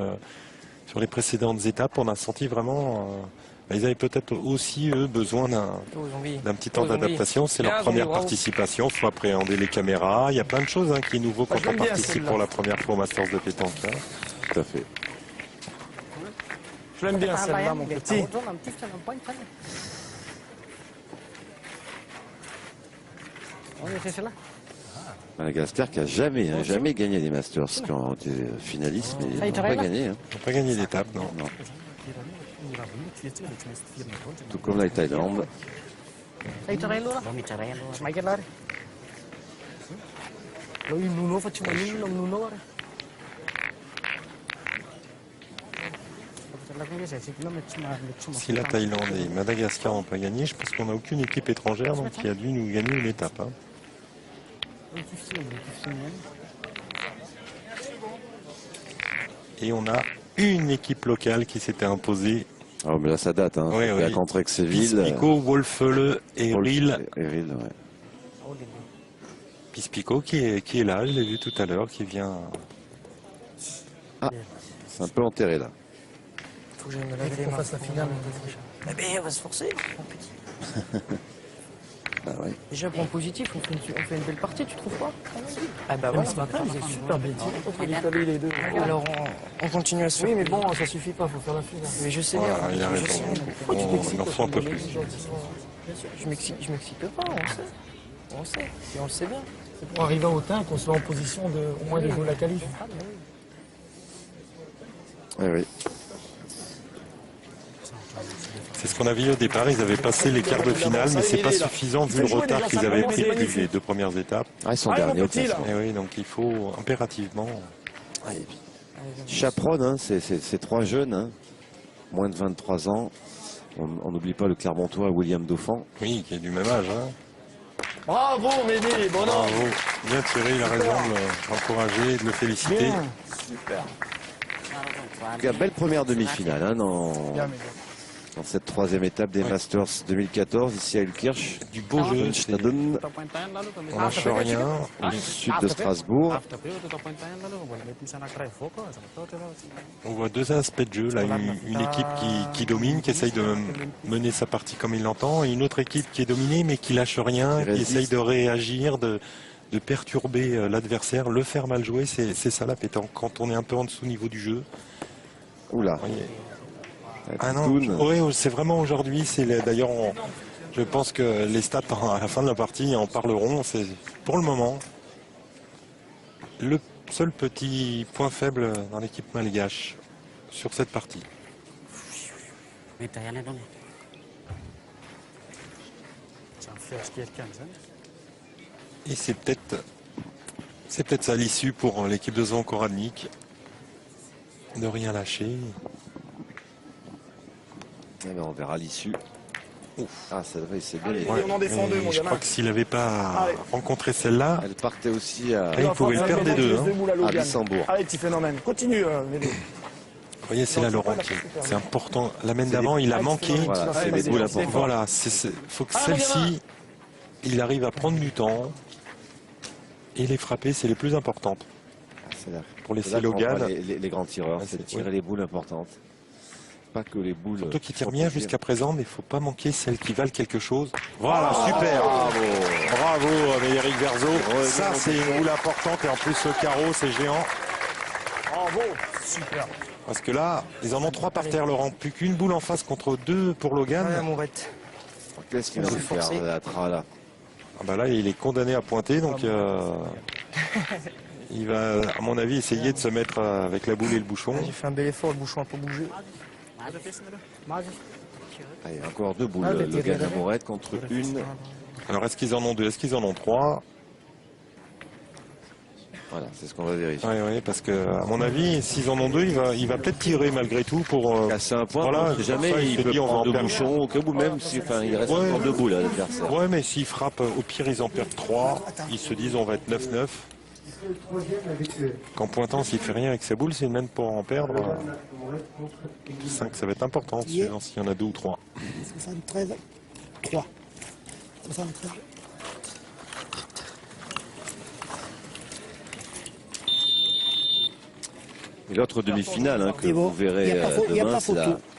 sur les précédentes étapes. On a senti vraiment, ils avaient peut-être aussi eux besoin d'un petit temps d'adaptation. C'est leur première participation, il faut appréhender les caméras. Il y a plein de choses qui est nouveau quand on participe pour la première fois au Masters de pétanque. Hein. Tout à fait. Je l'aime bien celle-là, mon petit. Madagascar qui a jamais gagné des Masters, qui ont été finalistes, mais ils n'ont pas gagné. Hein. Ils n'ont pas gagné d'étape, non. Tout comme la Thaïlande. Si la Thaïlande et Madagascar n'ont pas gagné, je pense qu'on n'a aucune équipe étrangère donc qui a dû nous gagner une étape. Hein. Et on a une équipe locale qui s'était imposée. Ah, mais là, ça date. Hein. Oui, oui. Contre Exeville. Pispico, Wolfele et Ril. Ouais. Pispico qui est là, je l'ai vu tout à l'heure, qui vient. Ah, c'est un peu enterré là. Faut que j'aille me laver les mains. Fasse la finale. Mais ben, on va se forcer, mon petit. Ah, ouais. Déjà, point positif, on fait une belle partie, tu trouves pas? Ah bah voilà, Ce matin, ils étaient super bien tirés. Les deux. alors on continue à se... Oui, mais bon, ça suffit pas, faut faire la finale. Mais je sais bien. Voilà, il a raison. Il en faut un peu plus. Je m'excite pas, on sait. Et on le sait bien. C'est pour arriver au teint qu'on soit en position de au moins de jouer la qualif. Oui. C'est ce qu'on a vu au départ, ils avaient passé les quarts de finale, mais c'est pas suffisant vu le retard qu'ils avaient pris depuis les deux premières étapes. Ah, ils sont derniers au classement. Et oui, donc il faut impérativement. Chaperonne, hein, c'est trois jeunes, hein, moins de 23 ans. On n'oublie pas le Clermontois William Dauphin. Oui, qui est du même âge. Hein. Bravo, Médé, bon Bravo, bien tiré, il a raison de l'encourager, de le féliciter. Bien. Super. En tout cas, belle première demi-finale hein, dans cette troisième étape des Masters 2014 ici à Ulkirch. Du beau jeu, on lâche rien. Au sud de Strasbourg. On voit deux aspects de jeu, là, une équipe qui domine, qui essaye de mener sa partie comme il l'entend, et une autre équipe qui est dominée mais qui lâche rien, qui essaye de réagir, de perturber l'adversaire, le faire mal jouer, c'est ça la pétanque. Quand on est un peu en dessous niveau du jeu. Oula. Ah non, oui, c'est vraiment aujourd'hui. D'ailleurs, je pense que les stats à la fin de la partie en parleront. C'est pour le moment le seul petit point faible dans l'équipe malgache sur cette partie. Et c'est peut-être ça l'issue pour l'équipe de Zvonko Radnik, de rien lâcher. On verra l'issue. Ah, c'est bien. On en défend deux, mon je crois que s'il n'avait pas rencontré celle-là, elle partait aussi à... il pouvait le perdre des deux. À Wissembourg. Allez, petit phénomène. Continue, Médé. Vous voyez, c'est là Laurent qui c'est important. La main d'avant, il a manqué. Voilà, c'est les boules importantes. Voilà, faut que celle-ci, il arrive à prendre du temps et les frapper, c'est les plus importantes. Pour laisser Logan. Les grands tireurs, c'est de tirer les boules importantes. Pas que les boules. Surtout qui tire bien jusqu'à présent, mais il ne faut pas manquer celles qui valent quelque chose. Voilà, super. Bravo, Eric Verzo. Ça, c'est une boule importante et en plus le carreau, c'est géant. Bravo, super. Parce que là, ils en ont 3 par terre, Laurent. Plus qu'une boule en face contre 2 pour Logan. Qu'est-ce qu'il va faire là? Ah bah là, il est condamné à pointer, donc il va, à mon avis, essayer de se mettre avec la boule et le bouchon. J'ai fait un bel effort, le bouchon a pas bougé. Allez, encore 2 boules. Logan Amourette contre une. Alors, est-ce qu'ils en ont 2? Est-ce qu'ils en ont 3? Voilà, c'est ce qu'on va vérifier. Oui, parce que à mon avis, s'ils en ont 2, il va peut-être tirer malgré tout pour casser un point. Voilà, jamais il peut prendre 2 bouchons, au cas où même il reste encore 2 boules à l'adversaire. Ouais, mais s'ils frappent, au pire ils en perdent 3. Ils se disent on va être 9-9. Qu'en pointant, s'il fait rien avec sa boule, c'est même pour en perdre 5, ça va être important, suivant s'il y en a 2 ou 3. 73, 3. 73. Et l'autre demi-finale que vous verrez demain, c'est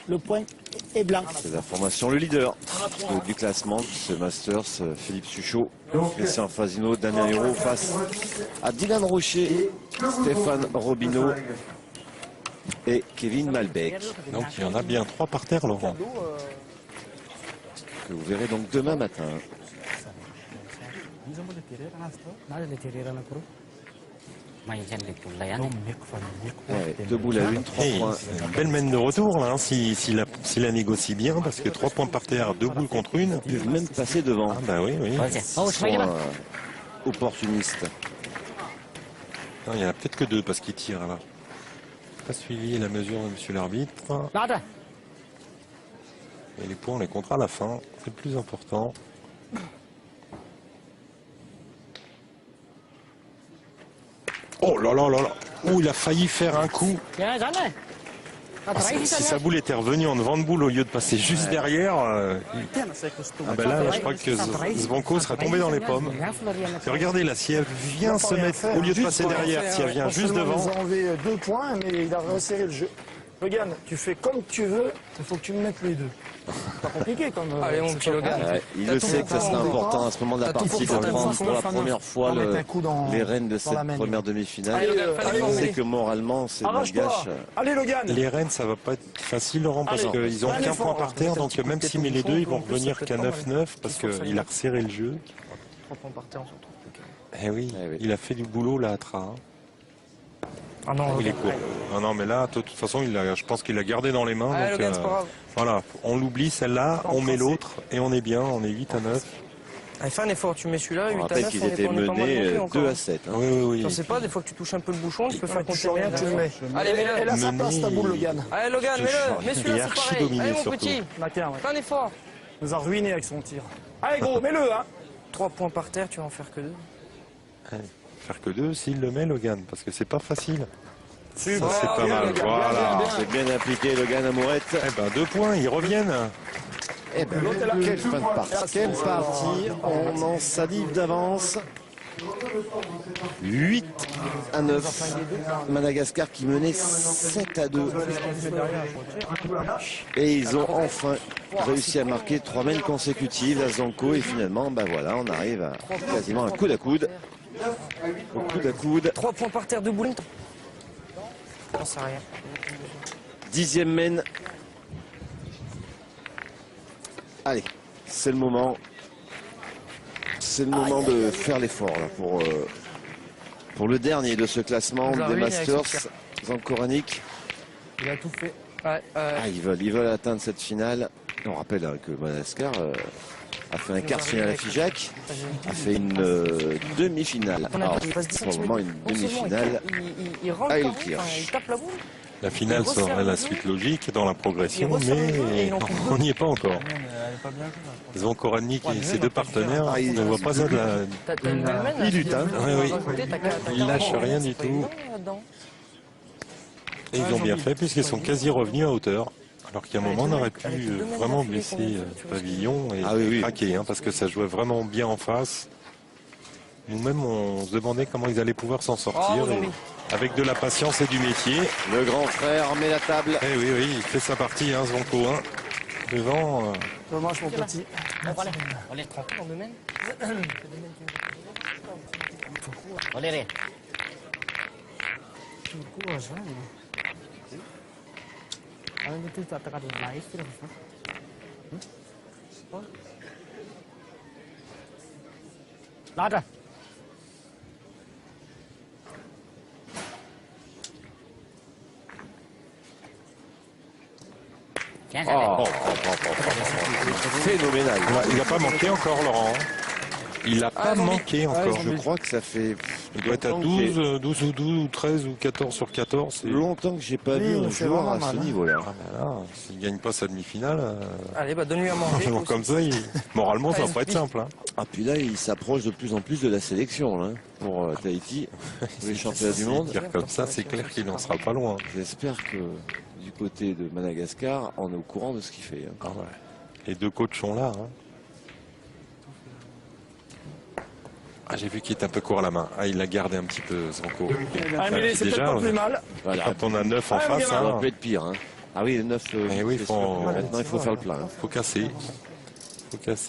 le point est blanc. C'est la formation le leader du classement de ce Masters, Philippe Suchot, Christian Fasino, Damien Hérault face à Dylan Rocher, Stéphane Robineau et Kevin Malbec. Donc il y en a bien 3 par terre, Laurent. Que vous verrez donc demain matin. Ouais, 2 boules à 1, 3 points. Une belle mène de retour là, hein, s'il la négocie bien, parce que 3 points par terre, 2 boules contre une. Ils peuvent même passer devant. Ah bah oui. Ils sont opportunistes. Non, il y en a peut-être que 2 parce qu'ils tirent là. pas suivi la mesure de monsieur l'arbitre. Là, Et les points, on les comptera à la fin. C'est le plus important. Oh là là là là. Oh, il a failli faire un coup. Ah, si sa boule était revenue en devant de boule au lieu de passer juste derrière, ah ben là, je crois que Zvonko sera tombé dans les pommes. Et regardez là, si elle vient se mettre, au lieu de passer derrière, si elle vient juste devant. Il a enlevé 2 points, mais il a resserré le jeu. Logan, tu fais comme tu veux, il faut que tu me mettes les deux. C'est pas compliqué comme. Allez, mon petit Logan. Il le sait que ça sera important à ce moment de la partie de prendre pour la première fois les rênes de cette première demi-finale. Il sait que moralement, c'est malgache. Allez, Logan. Les rênes, ça va pas être facile, Laurent, parce qu'ils ont qu'un point par terre, donc même s'il met les deux, ils vont revenir qu'à 9-9, parce qu'il a resserré le jeu. 3 points par terre, on se retrouve. Eh oui, il a fait du boulot là à Tra. Ah non, il est court. Ah non, mais là, de toute façon, je pense qu'il l'a gardé dans les mains. Ah, donc, Logan, c'est pas grave. voilà, on l'oublie celle-là, on met l'autre et on est bien, on est 8-9. Allez, fais un effort, tu mets celui-là, 8 On à 9, rappelle qu'ils étaient menés 2-7. Oui, oui, oui. Je sais pas, des fois que tu touches un peu le bouchon, tu peux faire Tu rien, tu le mets. Allez, mets-le. Elle a sa place, ta boule, Logan. Allez, Logan, mets-le. Mets celui-là, c'est pareil. dominé, Allez, mon surtout. petit. Fais un effort. Il nous a ruiné avec son tir. Allez, gros, mets-le, hein. 3 points par terre, tu vas en faire que 2. Allez, faire que 2 s'il le met, Logan, parce que c'est pas facile. Super, ça, c'est pas mal. Logan, Voilà. bien. C'est bien appliqué, Logan Amourette. Eh ben, 2 poins, ils reviennent. Eh ben, quelle fin de partie. Quelle partie. On en salive d'avance. 8 à 9. Madagascar qui menait 7 à 2. Et ils ont enfin réussi à marquer 3 mènes consécutives à Zonko. Et finalement, ben voilà, on arrive à quasiment un coude à coude. Au coude à coude. 3 points par terre de boules. Non, c'est rien. 10e mène. Allez, c'est le moment. C'est le moment de faire l'effort là, pour le dernier de ce classement des Masters. Zankoranic. Il a tout fait. Ouais, ils veulent atteindre cette finale. On rappelle que Madagascar a fait un quart de finale à Figeac, a fait une demi-finale. Alors, pour le moment, une demi-finale à El Kirch. Il tape la boule. La finale serait la suite logique dans la progression, mais on n'y est pas encore. Zvonkoranic et ses deux partenaires ne voient pas ça de la... Il lutte, hein. Oui, oui. Ils lâchent rien du tout. Et ils ont bien fait puisqu'ils sont quasi revenus à hauteur. Alors qu'à un moment, on aurait pu vraiment blesser Pavillon et craquer, hein, parce que ça jouait vraiment bien en face. Nous-mêmes, on se demandait comment ils allaient pouvoir s'en sortir. Avec de la patience et du métier. Le grand frère met la table. Eh oui, oui, il fait sa partie, hein, Zvonko. Hein. Devant. Dommage, mon petit. Allez, tranquille, on me mène. Allez. Là. Phénoménal. Il n'a pas manqué encore, Laurent. Il n'a pas manqué encore. Je crois que ça fait... Il doit être à 12 ou 13 ou 14 sur 14. C'est longtemps que j'ai pas vu un joueur à ce niveau-là. S'il ne gagne pas sa demi-finale... Allez, bah donne-lui à manger. Comme ça, moralement, ça va pas être simple. Hein. Ah, puis là, il s'approche de plus en plus de la sélection là, pour Tahiti, les championnats du monde. Dire comme ça, c'est clair qu'il n'en sera pas loin. J'espère que du côté de Madagascar, on est au courant de ce qu'il fait. Hein. Ah ouais. Les deux coachs sont là. Hein. Ah, j'ai vu qu'il est un peu court à la main. Ah, il l'a gardé un petit peu, Zvonko. Mais c'est peut-être pas plus mal. Voilà. Quand on a 9 en face, ça va peut être pire. Hein. Ah oui, le 9. Oui, maintenant, il faut faire le plein. Il faut casser.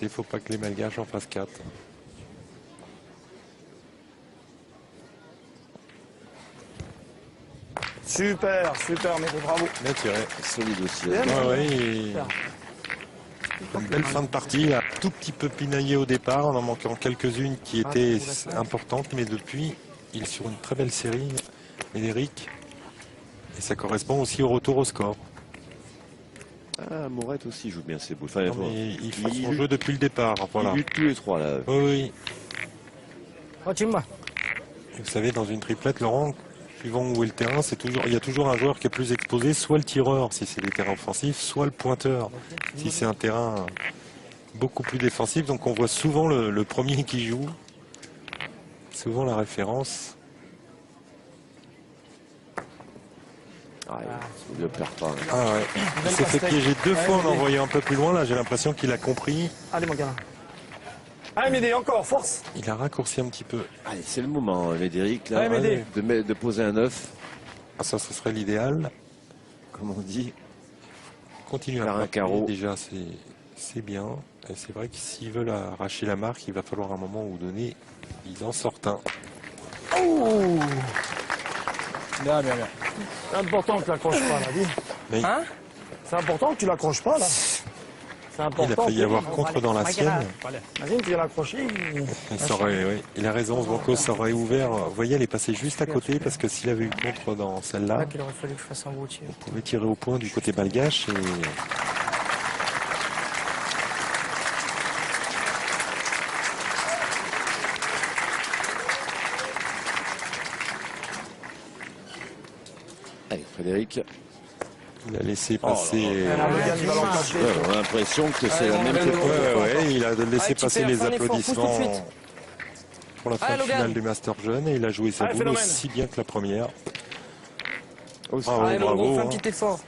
Il faut pas que les Malgaches en fassent 4. Super, mais bravo. Bien tiré. Solide aussi. Une belle fin de partie, un tout petit peu pinaillé au départ, en manquant quelques-unes qui étaient importantes, mais depuis, il est sur une très belle série, Médéric, et ça correspond aussi au retour au score. Ah, Mourette aussi joue bien ses boules. Enfin, il fait son jeu depuis le départ. Voilà. Il lutte tous les trois là. Oui. Et vous savez, dans une triplette, Laurent, suivant où est le terrain, il y a toujours un joueur qui est plus exposé, soit le tireur si c'est des terrains offensifs, soit le pointeur si c'est un terrain beaucoup plus défensif. Donc on voit souvent le premier qui joue, souvent la référence. Ah, il ne perd pas. Ah ouais. Il s'est fait piéger 2 fois en envoyant un peu plus loin. Là, j'ai l'impression qu'il a compris. Allez, mon gamin. Allez, Médé, encore, force. Il a raccourci un petit peu. Allez, c'est le moment, Médéric, là, Allez, de poser un œuf. Ah, ça, ce serait l'idéal. Comme on dit. Continue à faire un carreau. Déjà, c'est bien. Et c'est vrai que s'ils veulent arracher la marque, il va falloir un moment où donner. Ils en sortent un. Oh, bien. C'est important que tu l'accroches pas, là, dis. Mais... Hein? C'est important que tu l'accroches pas, là. C'est important. Il a failli y avoir contre dans la sienne. Imagine, tu viens l'accrocher. Il a raison, Zvonko, ça aurait ouvert. Vous voyez, elle est passée juste à côté parce que s'il avait eu contre dans celle-là, Il aurait fallu que je fasse un gros tir. on pouvait tirer au point du côté malgache. Et... Allez, Frédéric. Il a laissé passer. On a l'impression que c'est la même chose. Il a laissé passer les applaudissements pour la phase finale du Master Jeune et il a joué sa boule aussi bien que la première. Allez, bravo. Fais un petit effort.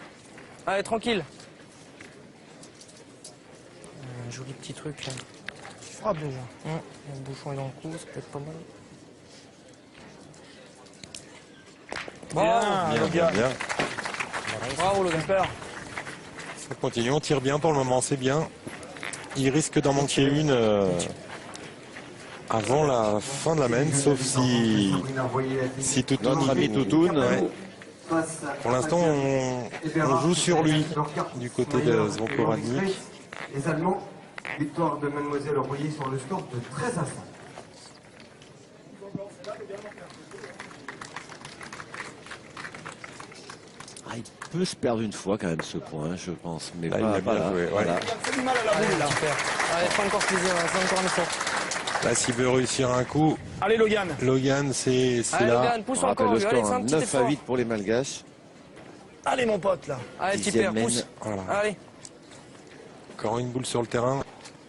Allez, tranquille. Un joli petit truc là. Tu frappes déjà. Le bouchon est dans le cou, c'est peut-être pas mal. Bien. Bravo, Logan. Ça continue, on tire bien pour le moment, c'est bien. Il risque d'en manquer une avant la fin de la main, sauf si Toutoun... Notre ami Toutoun. Pour l'instant, on joue sur lui du côté de Zvonko Radnik. Les Allemands, victoire de Mademoiselle Royer sur le score de 13 à 5. Il peut se perdre une fois quand même ce point, je pense. Mais Là, il a bien joué. Voilà. C'est du mal à la boule, là. Super. Allez, fais encore plaisir, fais encore un effort. Là, s'il veut réussir un coup, Allez, Logan. Logan, c'est Allez, là. Logan, pousse On rappelle encore. le Allez, score, fais un petit 9 à effort. 8 pour les Malgaches. Allez, mon pote, là. Allez, petit père, pousse. Voilà. Allez. Encore une boule sur le terrain.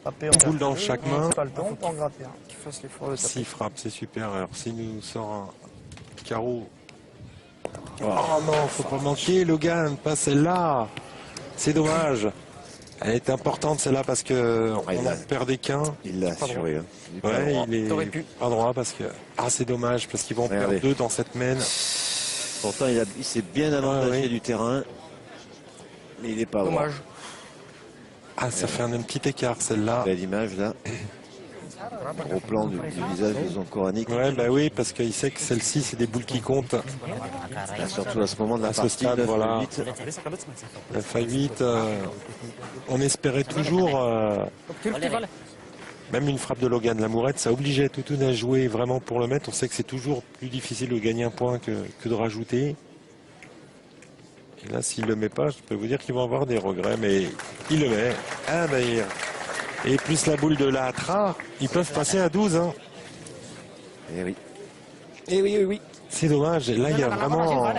Taper, Une boule dans chaque main. Pas le temps, on peut en gratter. Qu'il fasse l'effort de taper. S'il frappe, c'est super. Alors, s'il nous sort un carreau. Oh non, faut pas manquer, Logan, pas celle-là. C'est dommage. Elle est importante celle-là parce que on en perdait qu'un. Il l'a assuré. Il est pas droit parce que c'est dommage parce qu'ils vont en perdre 2 dans cette main. Pourtant, il s'est bien avantagé du terrain, mais il n'est pas droit. Dommage. Ça fait un petit écart celle-là. Belle image là. Au plan du visage de Zvonko Radnik. Oui, parce qu'il sait que celle-ci, c'est des boules qui comptent. Surtout à ce moment de la partie, stade, 9 voilà. 8. 9 à 8, on espérait toujours, même une frappe de Logan Lamourette, ça obligeait Toutoun à jouer vraiment pour le mettre. On sait que c'est toujours plus difficile de gagner un point que de rajouter. Et là, s'il ne le met pas, je peux vous dire qu'ils vont avoir des regrets, mais il le met. Et plus la boule de la Atra, ils peuvent passer à 12. Hein. Eh oui. C'est dommage. Là, il y a vraiment...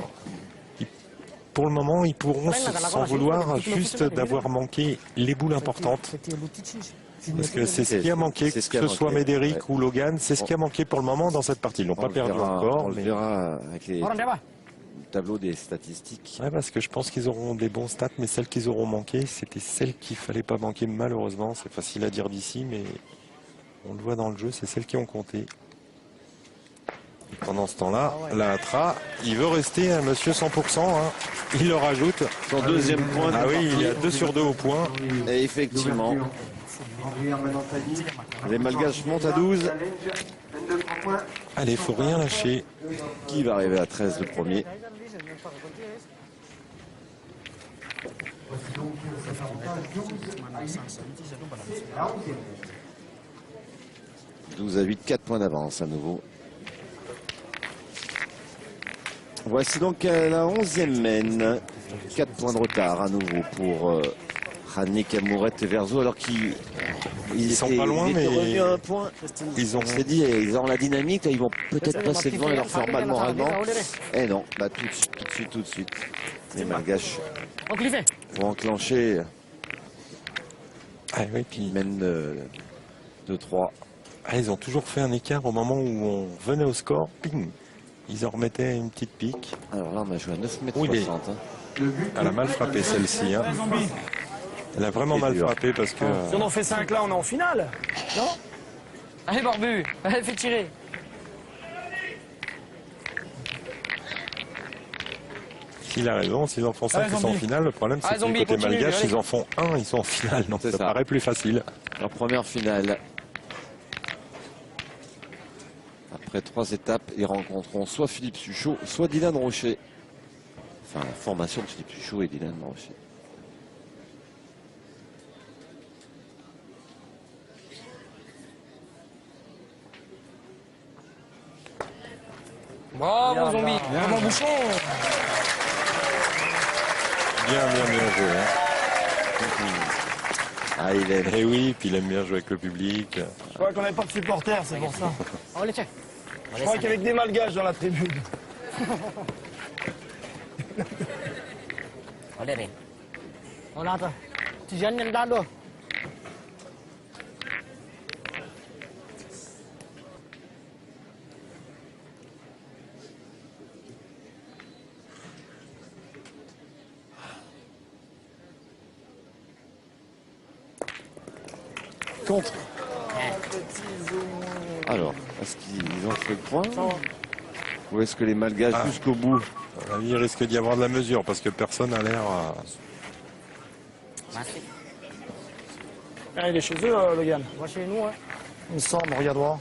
Pour le moment, ils pourront s'en vouloir juste d'avoir manqué les boules importantes. Parce que c'est ce qui a manqué, que ce soit Médéric ou Logan, c'est ce qui a manqué pour le moment dans cette partie. Ils n'ont pas perdu encore. On le verra avec les tableaux des statistiques. Parce que je pense qu'ils auront des bons stats, mais celles qu'ils auront manquées, c'était celles qu'il ne fallait pas manquer malheureusement. C'est facile à dire d'ici, mais on le voit dans le jeu, c'est celles qui ont compté. Et pendant ce temps-là, la Atra, il veut rester un monsieur 100%. Il le rajoute. Son deuxième point. Il est à 2 sur 2 au point. Et effectivement, les Malgaches montent à 12. Allez, il faut rien lâcher. Qui va arriver à 13 le premier? « 12 à 8, 4 points d'avance à nouveau. Voici donc la 11e main. 4 points de retard à nouveau pour Radnik, Amourette et Verzo, alors qu'il Ils sont pas loin, mais revenus à un point. On s'est dit, ils ont la dynamique, là, ils vont peut-être passer devant et leur faire mal moralement. Et non, bah tout de suite. Les Malgaches vont enclencher. Ah oui, puis ils mènent 2-3. Ah, ils ont toujours fait un écart au moment où on venait au score. Ping, ils en remettaient une petite pique. Alors là, on a joué à 9,60 m. Elle a mal frappé celle-ci. Hein. Elle a vraiment mal frappé parce que... Si on en fait 5 là, on est en finale. Non? Allez, Barbu, allez, fais tirer. S'il a raison, s'ils en font 5, ils sont en finale. Le problème, c'est que du côté malgache, ils en font 1, ils sont en finale. Donc ça paraît plus facile. Leur première finale. Après 3 étapes, ils rencontreront soit Philippe Suchot, soit Dylan Rocher. Enfin, la formation de Philippe Suchot et Dylan Rocher. Bravo, Zombie. Bravo, Bouchon. Bien joué. Hein. Ah, il aime. Et oui, puis il aime bien jouer avec le public. Je crois qu'on n'avait pas de supporters, c'est pour ça. Je crois qu'il y avait que des malgaches dans la tribune. Contre. Alors, est-ce qu'ils ont fait le point? Ou est-ce que les Malgaches jusqu'au bout? Il risque d'y avoir de la mesure parce que personne n'a l'air... Ah, il est chez eux, Logan. Moi, chez nous, hein. Il semble, regarde voir.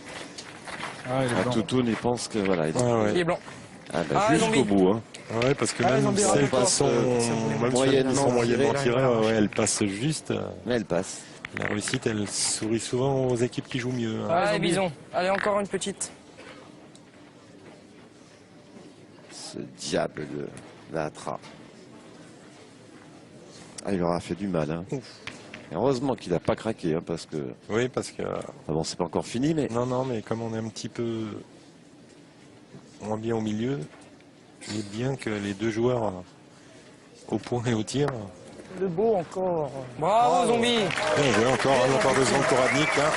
Toutoun, il pense que voilà. Il est blanc. Ah, bah, jusqu'au bout. Hein. Ouais, parce que même celles qui sont moyennement tirées, elles passent juste. Mais elles passent. La réussite, elle sourit souvent aux équipes qui jouent mieux. Hein. Allez, Bison. Allez, encore une petite. Ce diable de Latra. Ah, il aura fait du mal. Hein. Et heureusement qu'il n'a pas craqué, hein, parce que... Oui, parce que... Ah bon, c'est pas encore fini, mais... Non, mais comme on est un petit peu moins bien au milieu, il est bien que les deux joueurs au point et au tir... Le beau encore. Bravo, Zombie. Bien joué encore, encore 2 secondes pour Radnik. Hein.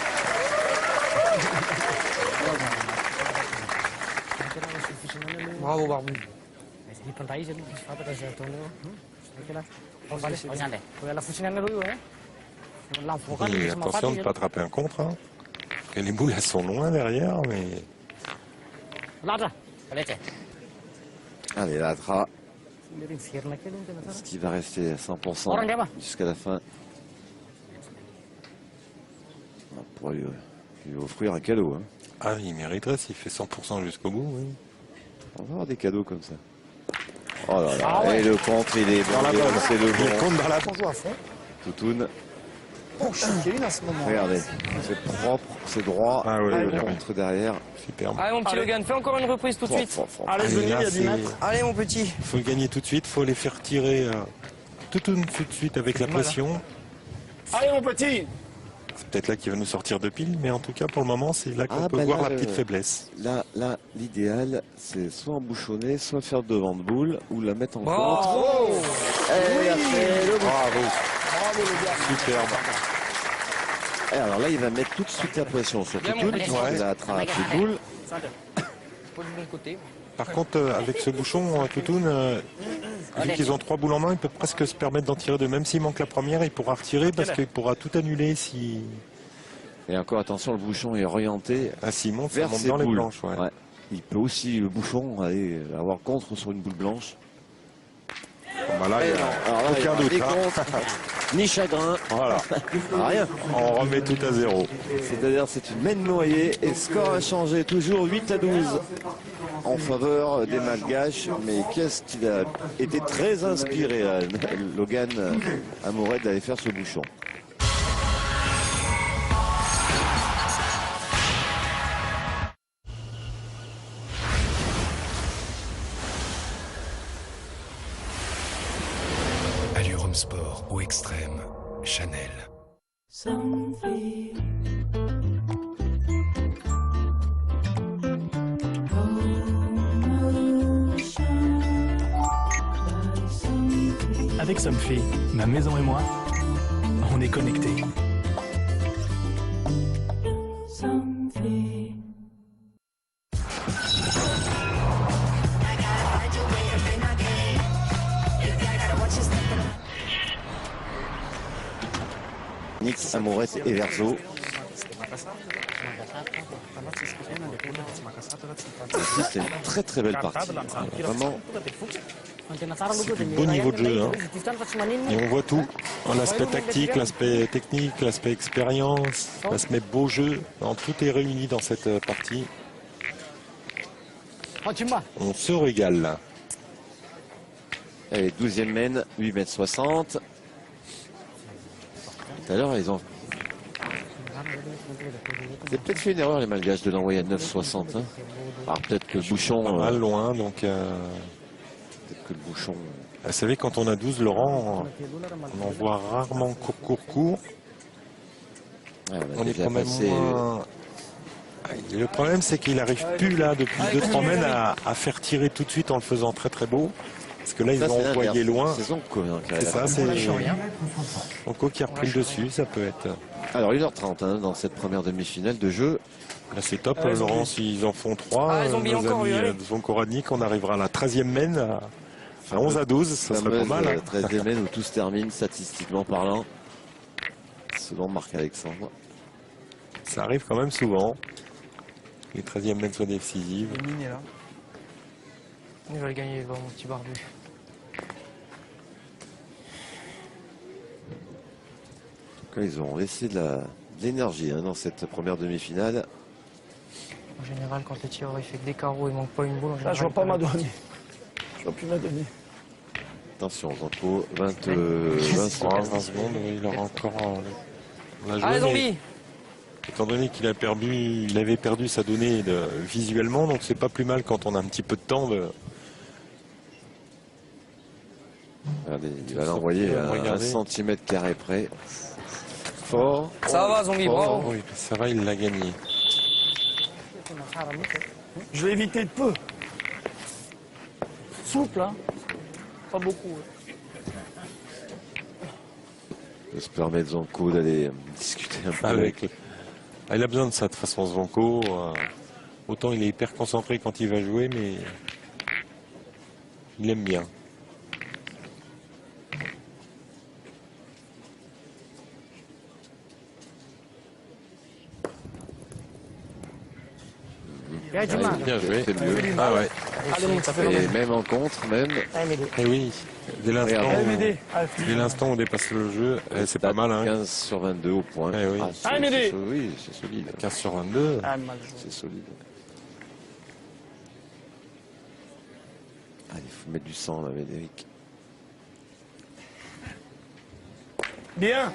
Bravo, Barbu. Et attention de ne pas attraper un contre. Hein. Parce que les boules, elles sont loin derrière, mais... Allez, Latra. Est-ce qu'il va rester à 100% jusqu'à la fin? On pourrait lui offrir un cadeau. Hein. Ah, il mériterait s'il fait 100% jusqu'au bout, oui. On va avoir des cadeaux comme ça. Oh là là, et le contre, il est dans la balle, c'est le bon. Il compte dans la on joue à fond. Toutoun. Oh, je suis Kevin à ce moment. Regardez, c'est propre, c'est droit. Ah oui, le contre derrière. Superbe. Allez, mon petit Logan, fais encore une reprise tout de suite. Allez, venez, il y a 10 mètres. Allez, mon petit. Il faut le gagner tout de suite, il faut les faire tirer tout de suite avec la pression. Allez, mon petit. C'est peut-être là qu'il va nous sortir de pile, mais en tout cas, pour le moment, c'est là qu'on peut voir la petite faiblesse. Là, l'idéal, c'est soit embouchonner, soit faire devant de boule, ou la mettre en contre. Bravo. Bravo. Bravo, les gars. Superbe. Et alors là, il va mettre tout de suite la pression sur Toutoun. Il a attrapé les boules. Pas du bon côté. Par contre, avec ce bouchon, Toutoun, vu qu'ils ont 3 boules en main, il peut presque se permettre d'en tirer 2. Même s'il manque la première, il pourra retirer parce qu'il pourra tout annuler si... Et encore, attention, le bouchon est orienté s'il monte, vers monte ses dans les boules. blanches. Ouais. Ouais. Il peut aussi, le bouchon, aller avoir contre sur une boule blanche. Bon, bah là, il n'y a aucun doute. Ni chagrin. Voilà. Rien. On remet tout à 0. C'est-à-dire c'est une main noyée et score a changé toujours 8-12 en faveur des Malgaches. Mais qu'est-ce qu'il a été très inspiré à Logan Amoret d'aller faire ce bouchon. Allure Homme Sport au extrême, Chanel. Avec Somfy, ma maison et moi, on est connectés. Nix, Amourette et Verso. C'est une très très belle partie. Vraiment. C'est du beau niveau de jeu. Hein. Et on voit tout. L'aspect tactique, l'aspect technique, l'aspect expérience, l'aspect beau jeu. Tout est réuni dans cette partie. On se régale là. Allez, 12e mène, 8,60 m. Tout à l'heure, ils ont... Ils ont peut-être fait une erreur les Malgaches de l'envoyer à 9,60. Hein. Alors peut-être que le bouchon... Pas mal loin, donc... Peut-être que le bouchon... Vous savez, quand on a 12 Laurent, on en voit rarement court. Ouais, on est quand même moins... Le problème, c'est qu'il n'arrive plus là, depuis 2-3 mènes, à faire tirer tout de suite en le faisant très très beau. Parce que là, ils ont envoyé loin. C'est Zonko. C'est ça, c'est Zonko qui a repris le dessus, ça peut être... Alors 1h30 hein, dans cette première demi-finale de jeu. Là c'est top, Laurent, s'ils en font 3, nos amis Zonko-Radnik, on arrivera à la 13e mène, à 11-12, ça serait pas mal. La 13e mène où tout se termine, statistiquement parlant, selon Marc-Alexandre. Ça arrive quand même souvent. Les 13e mènes soient décisives. Il va le gagner, mon petit barbu. En tout cas, ils ont laissé de l'énergie hein, dans cette première demi-finale. En général, quand le tireur il fait que des carreaux, il manque pas une boule. En général, je vois pas ma donner. Je vois plus ma donner. Attention, Zonko, 20 secondes, il aura encore... Allez, zombie! Étant donné qu'il avait perdu sa donnée visuellement, donc c'est pas plus mal quand on a un petit peu de temps de... Regardez, il va l'envoyer à 1 cm² près. Fort. Ça va, zombie, bravo. Oui, ça va, il l'a gagné. Je vais éviter de peu. Souple, hein. Pas beaucoup. Je se permettre Zonko d'aller discuter un peu avec... il a besoin de ça de toute façon, Zonko. Autant il est hyper concentré quand il va jouer, mais il aime bien. Bien joué. C'est mieux. Ah ouais. Et même en contre, même. Et oui, dès l'instant où on dépasse le jeu, c'est pas mal. Hein. 15 sur 22 au point. Eh oui. Oui, c'est solide. 15 sur 22. C'est solide. Allez, il faut mettre du sang là, Médéric. Bien.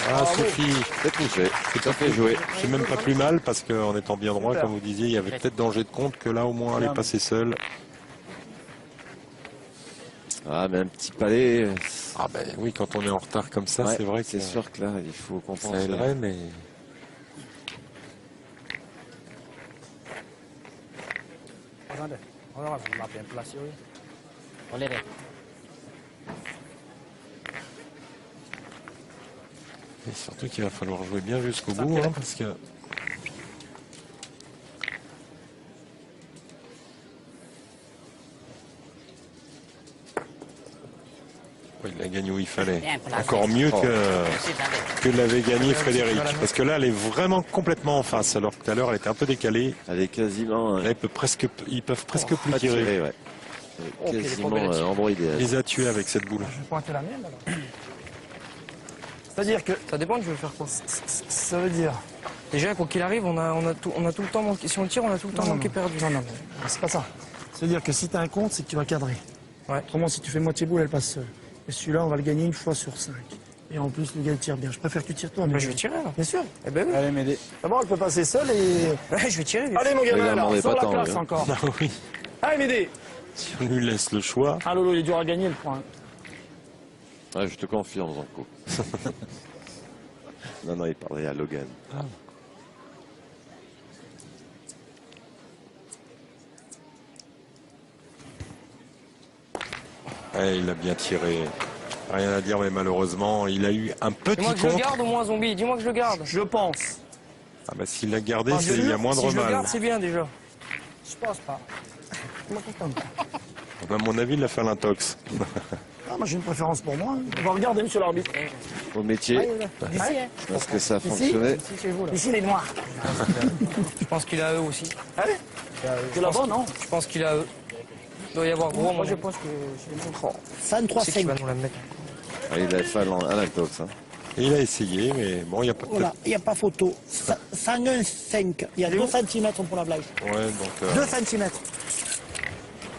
Ah, Sophie, c'est touché. C'est tout fait joué. C'est même pas plus mal parce qu'en étant bien droit, comme vous disiez, il y avait peut-être danger de compte que là, au moins, elle est passée seule. Ah, mais un petit palais. Ah ben oui, quand on est en retard comme ça, c'est vrai que... C'est sûr que là, il faut compenser. Ça aiderait, mais... Et surtout qu'il va falloir jouer bien jusqu'au bout, hein, parce que... Oui, il a gagné où il fallait. Encore mieux que l'avait gagné Frédéric. Parce que là, elle est vraiment complètement en face. Alors que tout à l'heure, elle était un peu décalée. Elle est quasiment... Là, ils peuvent presque plus tirer. Ouais. Quasiment embroidée. Il les a tués avec cette boule. Je vais pointer la mienne alors. C'est-à-dire que... Ça dépend, tu veux faire quoi? Ça veut dire... Déjà, quoi qu'il arrive, on a tout le temps manqué. Si on le tire, on a tout le temps manqué perdu. Non, c'est pas ça. C'est-à-dire que si tu as un compte, c'est que tu vas cadrer. Ouais. Autrement, si tu fais moitié boule, elle passe seule. Et celui-là, on va le gagner une fois sur 5. Et en plus, le gars, il tire bien. Je préfère que tu tires toi. Mais je vais tirer, là. Bien sûr. Eh ben oui. Allez, m'aider. D'abord, elle peut passer seule et... Ouais, je vais tirer. Allez, mon gamin, alors, sors la classe encore. Ah oui. Allez, m'aider. Si on lui laisse le choix... Ah, Lolo, il est dur à gagner, le point. Ouais, je te confirme, Zonko. Non, non, il parlait à Logan. Ouais, il a bien tiré. Rien à dire, mais malheureusement, il a eu un petit Dis-moi que je le contre. garde au moins, Zombie. Dis-moi que je le garde. Je pense. Ah bah s'il l'a gardé, Ah, il y a moindre si je le mal. garde, c'est bien déjà. Je pense pas. À mon avis, il a fait l'intox. Ah, moi j'ai une préférence pour moi. On va regarder, monsieur l'arbitre. Au métier, D'ici, hein. je pense que ça a fonctionné. Ici, chez vous, là. Ici, les noirs. Je pense qu'il a eux aussi. Allez. C'est là-bas, non? Je pense qu'il a eux. Il doit y avoir gros. Moi, je pense que chez nous. Fan C'est qui 3-5. va nous la mettre. Ah, il a fait un intox. Hein. Et il a essayé, mais bon, il n'y a pas de... Voilà, il n'y a pas photo. 101,5. Il y a 2 cm pour la blague. Ouais, donc 2 cm.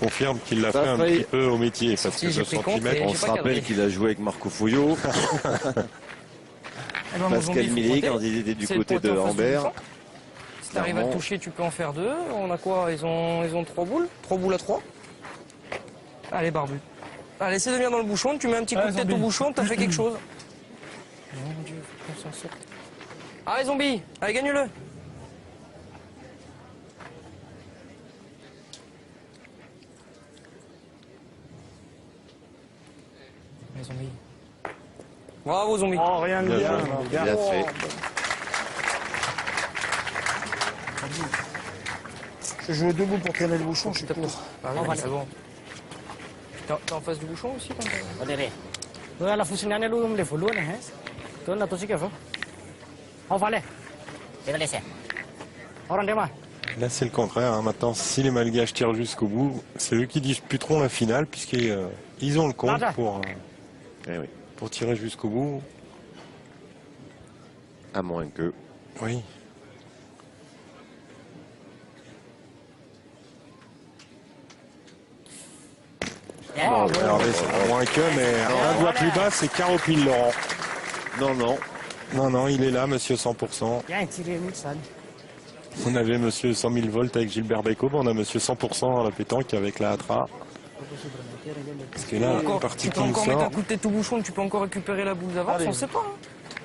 confirme qu'il l'a Ça fait un fait- petit peu au métier. Parce que Si, j'ai 2 pris compte cm, et- On j'ai se pas rappelle cadré. qu'il a joué avec Marco Fouillot, Pascal Millet quand il était du côté de Ambert. Si t'arrives à le toucher, tu peux en faire 2. On a quoi? Ils ont 3 boules. 3 boules à 3. Allez, Barbu. Allez, essaie de venir dans le bouchon. Tu mets un petit coup de tête au bouchon, t'as fait quelque chose. Mon Dieu, faut qu'on s'en sorte. Allez, Zombie. Allez, gagne-le. Allez, Zombie. Bravo, Zombie. Oh, rien de Bien bien. joué. Il a fait. Je joue debout pour traîner le bouchon, je suis court. Ah oui, c'est bon. T'es en face du bouchon aussi quand même. Dua la fusinannya dulu mle fulu nih, Hes. Tuh na tosik apa? Oh, vale. Dia laisse. Orang dia mah. Là, c'est le contraire. Hein. Maintenant, si les Malgaches tirent jusqu'au bout, c'est eux qui disputeront la finale, puisqu'ils ont le compte pour tirer jusqu'au bout. À moins que. Oui. Oh, Regardez, c'est moins que, mais un doigt plus bas, c'est Caro Pile Laurent. Non, non. Non, non, il est là, monsieur 100%. Yang tiré Nixon. On avait monsieur 100 000 volts avec Gilbert Bécaud, on a monsieur 100% à la pétanque avec la Atra. Parce que là, la partie tu peux qui nous encore mettre un sort... coup de tête au bouchon, tu peux encore récupérer la boule d'avance, Allez. on sait pas. Hein.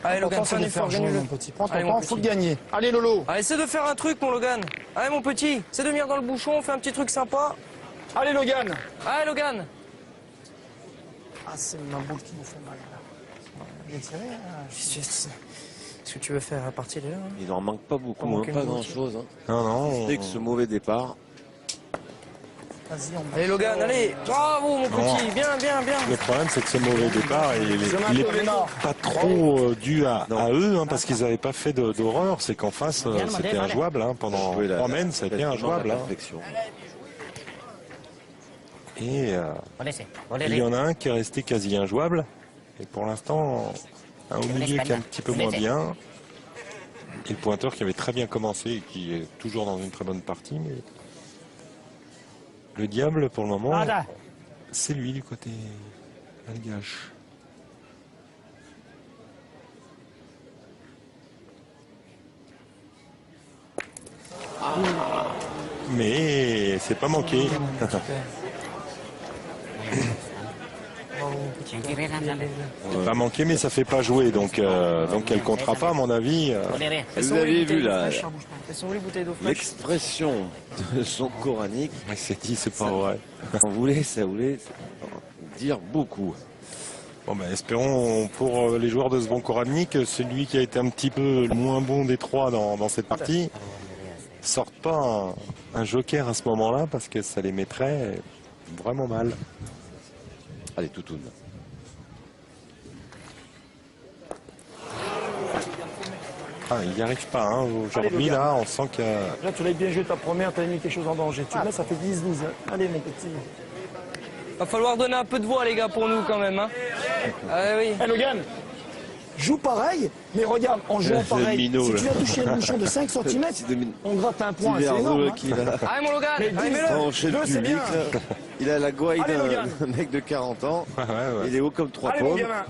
Allez, Logan, fais un effort, jouer, gagne-le. mon petit. Prends Allez, ton mon temps, petit. faut le gagner. Allez, Lolo. Allez, essaie de faire un truc, mon Logan. Allez, mon petit, essaie de venir dans le bouchon, on fait un petit truc sympa. Allez, Logan. Allez, Logan. Ah, c'est ma boule qui nous fait mal, là. Bien tiré, hein. Qu'est-ce que tu veux faire? La partie, elle est là. Hein. Il n'en manque pas beaucoup, manque hein, pas une grand-chose. Hein. Non, non. Dès que ce mauvais départ. Vas-y, on Allez, Logan, allez. Bravo, mon petit. Bien, bien, bien. Le problème, c'est que ce mauvais départ, il est pas trop dû à eux, hein, parce qu'ils n'avaient pas fait d'horreur. C'est qu'en face, c'était injouable. Hein, pendant 3 mènes, c'était injouable. Hein. Et il y en a un qui est resté quasi injouable. Et pour l'instant, un au milieu qui est un petit peu moins bien. Et le pointeur qui avait très bien commencé et qui est toujours dans une très bonne partie. Mais le diable, pour le moment, c'est lui du côté malgache. Mais c'est pas manqué. C'est pas manqué, mais ça fait pas jouer, donc elle comptera pas, à mon avis. Vous avez vu là Laissons les bouteilles d'eau fraîche. l'expression de son coranique. Il s'est dit, c'est pas vrai. Ça voulait dire beaucoup. Bon ben, espérons pour les joueurs de ce bon coranique, celui qui a été un petit peu le moins bon des trois dans cette partie, sorte pas un joker à ce moment-là, parce que ça les mettrait vraiment mal. Allez, Toutoune. Ah, il n'y arrive pas, hein. Aujourd'hui, là, on sent que... Là, tu l'as bien joué ta première, tu as mis quelque chose en danger. Tu le mets, ça fait 10-12. Allez, mon petit. Va falloir donner un peu de voix, les gars, pour nous, quand même. Hein. Ah oui. Hey, Logan, joue pareil, mais regarde, en jouant C'est pareil, minot, si là. tu viens toucher le bouchon de 5 cm, on gratte un point, c'est énorme. Hein. Allez, mon Logan, Mais allez, mets-le. Trancher le Deux, c'est public, bien. là. Il a la gouaille Allez, Logan. d'un mec de 40 ans. Ouais. Il est haut comme 3 Allez, mon pommes. gamin.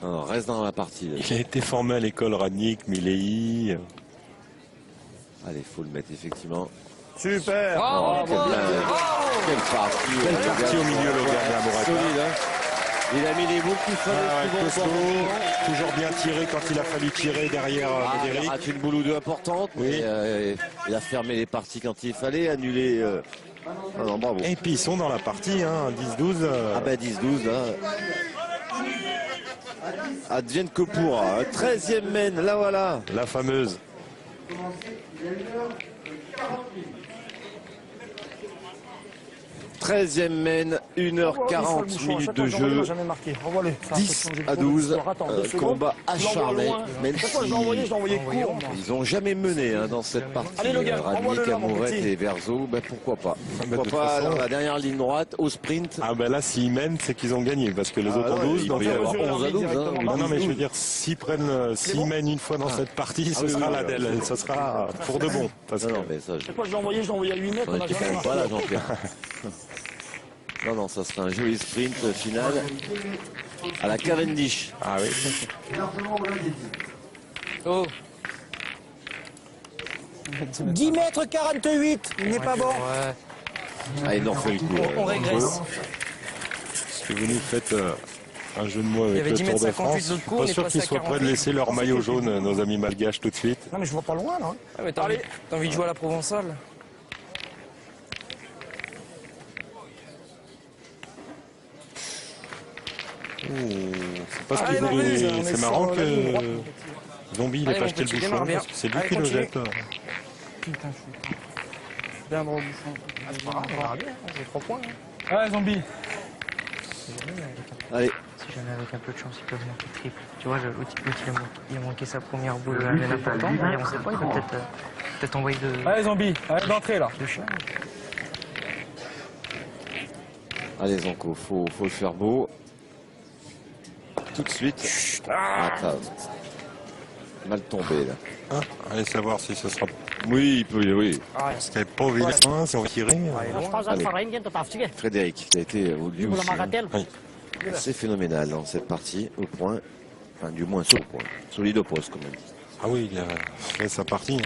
Non, reste dans la partie. Là. Il a été formé à l'école Radnik, Milei. Allez, faut le mettre, effectivement. Super. Bravo, quelle partie. Belle partie au milieu, Logan, la Morata. Solide, hein. Il a mis les boules qu'il fallait. Costaud, toujours bien tiré quand il a fallu tirer derrière Médéric. Il a raté une boule ou deux importante, oui. Mais il a fermé les parties quand il fallait, annulé. Ah non, bravo. Et puis ils sont dans la partie, hein, 10-12. Ah ben 10-12 là. Advienne que pourra. 13e mène, là voilà. La fameuse. 13e mène, 1h40 minutes de jeu. 10-12, combat acharné. Même si ils n'ont jamais mené dans cette partie. Radnik, Amourette et Verzo, ben pourquoi pas. Pourquoi pas dans la dernière ligne droite, au sprint. Ah ben là, s'ils mènent, c'est qu'ils ont gagné, parce que les autres ont 12. Donc il va y avoir 11 à 12. Non, mais je veux dire, s'ils mènent une fois dans cette partie, ce sera l'Adèle. Ce sera pour de bon. Non, mais ça, je l'ai envoyé à 8 mètres. On a jamais marqué. Voilà, Jean-Pierre. Non, ça sera un joli sprint final à la Cavendish. Ah oui. Oh. 10 mètres 48, il n'est pas bon. Ouais. Ah, il en fait le coup. On régresse. Parce que vous nous faites un jeu de mots avec le Tour de France. Je suis pas sûr qu'ils soient prêts de laisser leur maillot jaune, nos amis malgaches, tout de suite. Non, mais je vois pas loin, là. Ah, mais t'as envie de jouer à la Provençale? C'est pas ce qu'il voulait. C'est marrant que Zombie il ait pas jeté le bouchon parce que c'est lui qui le jette. Putain, je suis bien droit au bouchon. C'est pas grave, on verra bien. J'ai 3 points. Ouais, Zombie. Allez. Si jamais avec un peu de chance, ils peuvent monter triple. Tu vois, l'outil, il a manqué sa première boule à l'aile importante. On sait pas, il va peut-être envoyer de. Allez, Zombie, allez d'entrée là. De chien. Allez, Zonko, faut le faire beau. Tout de suite. Ah, mal tombé là. Ah, allez savoir si ce sera. Oui, il peut, oui. Parce qu'il n'y avait pas envie de si on va tirer. Allez. Frédéric, qui a été au lieu aussi. Oui. C'est phénoménal dans cette partie, au point. Enfin, du moins sur le point. Solide au poste, quand même. Ah oui, il a fait sa partie.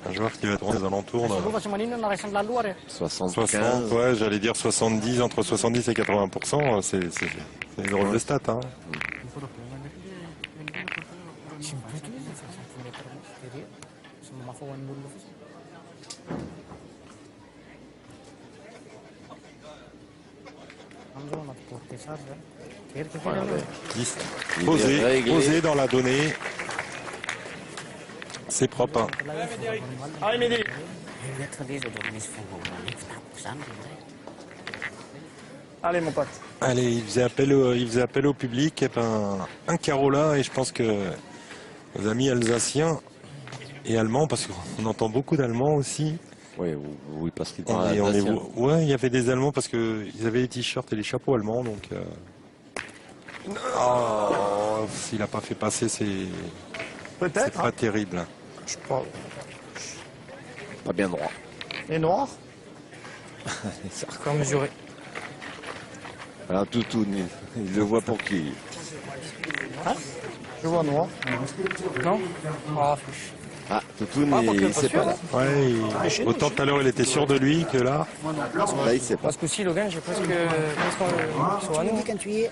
Un joueur qui va être aux alentours. 75. Ouais, j'allais dire 70, entre 70 et 80%. C'est une drôle de stat. Hein. Posé dans la donnée. C'est propre. Hein. Allez, Médé. Allez, mon pote. Allez, il faisait appel au public. Et ben, un carreau là, et je pense que nos amis alsaciens et allemands, parce qu'on entend beaucoup d'Allemands aussi. Oui, parce qu'ils parlent alsacien. Ouais, il y avait des Allemands parce qu'ils avaient les t-shirts et les chapeaux allemands, donc. Oh, s'il n'a pas fait passer, c'est pas terrible. Je crois. Pas bien droit. Et noir. C'est encore mesuré. Alors Toutoun, il le voit pour qui? Hein? Je vois noir. Non? Oh. Ah, Toutoun, il sait pas là. Ouais, autant tout à l'heure il était sûr de lui que là. Là, il sait pas. Parce que si Logan, j'ai presque sur un nom. Quand tu y es,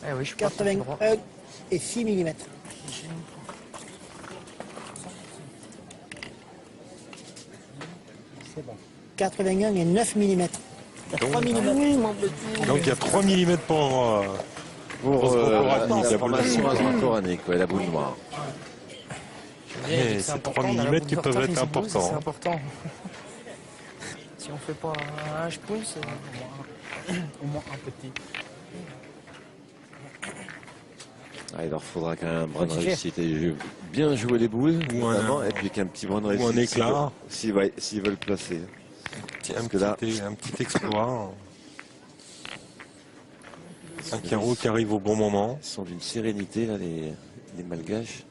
Eh oui, je 81 et 6 mm. C'est bon. 81 et 9 mm. Il y a 3 mm. Donc il y a 3 mm pour la formation à Zorkoranic, la boule noire. C'est 3 mm qui peuvent être importants. C'est important. Si on fait pas un H-point, c'est au moins un petit. Ah, il leur faudra quand même un brin de réussite et bien jouer les boules, et puis qu'un petit brin de réussite. Ou un éclat. S'ils veulent placer. Un petit exploit. Un carreau qui arrive au bon moment. Ils sont d'une sérénité, là, les malgaches.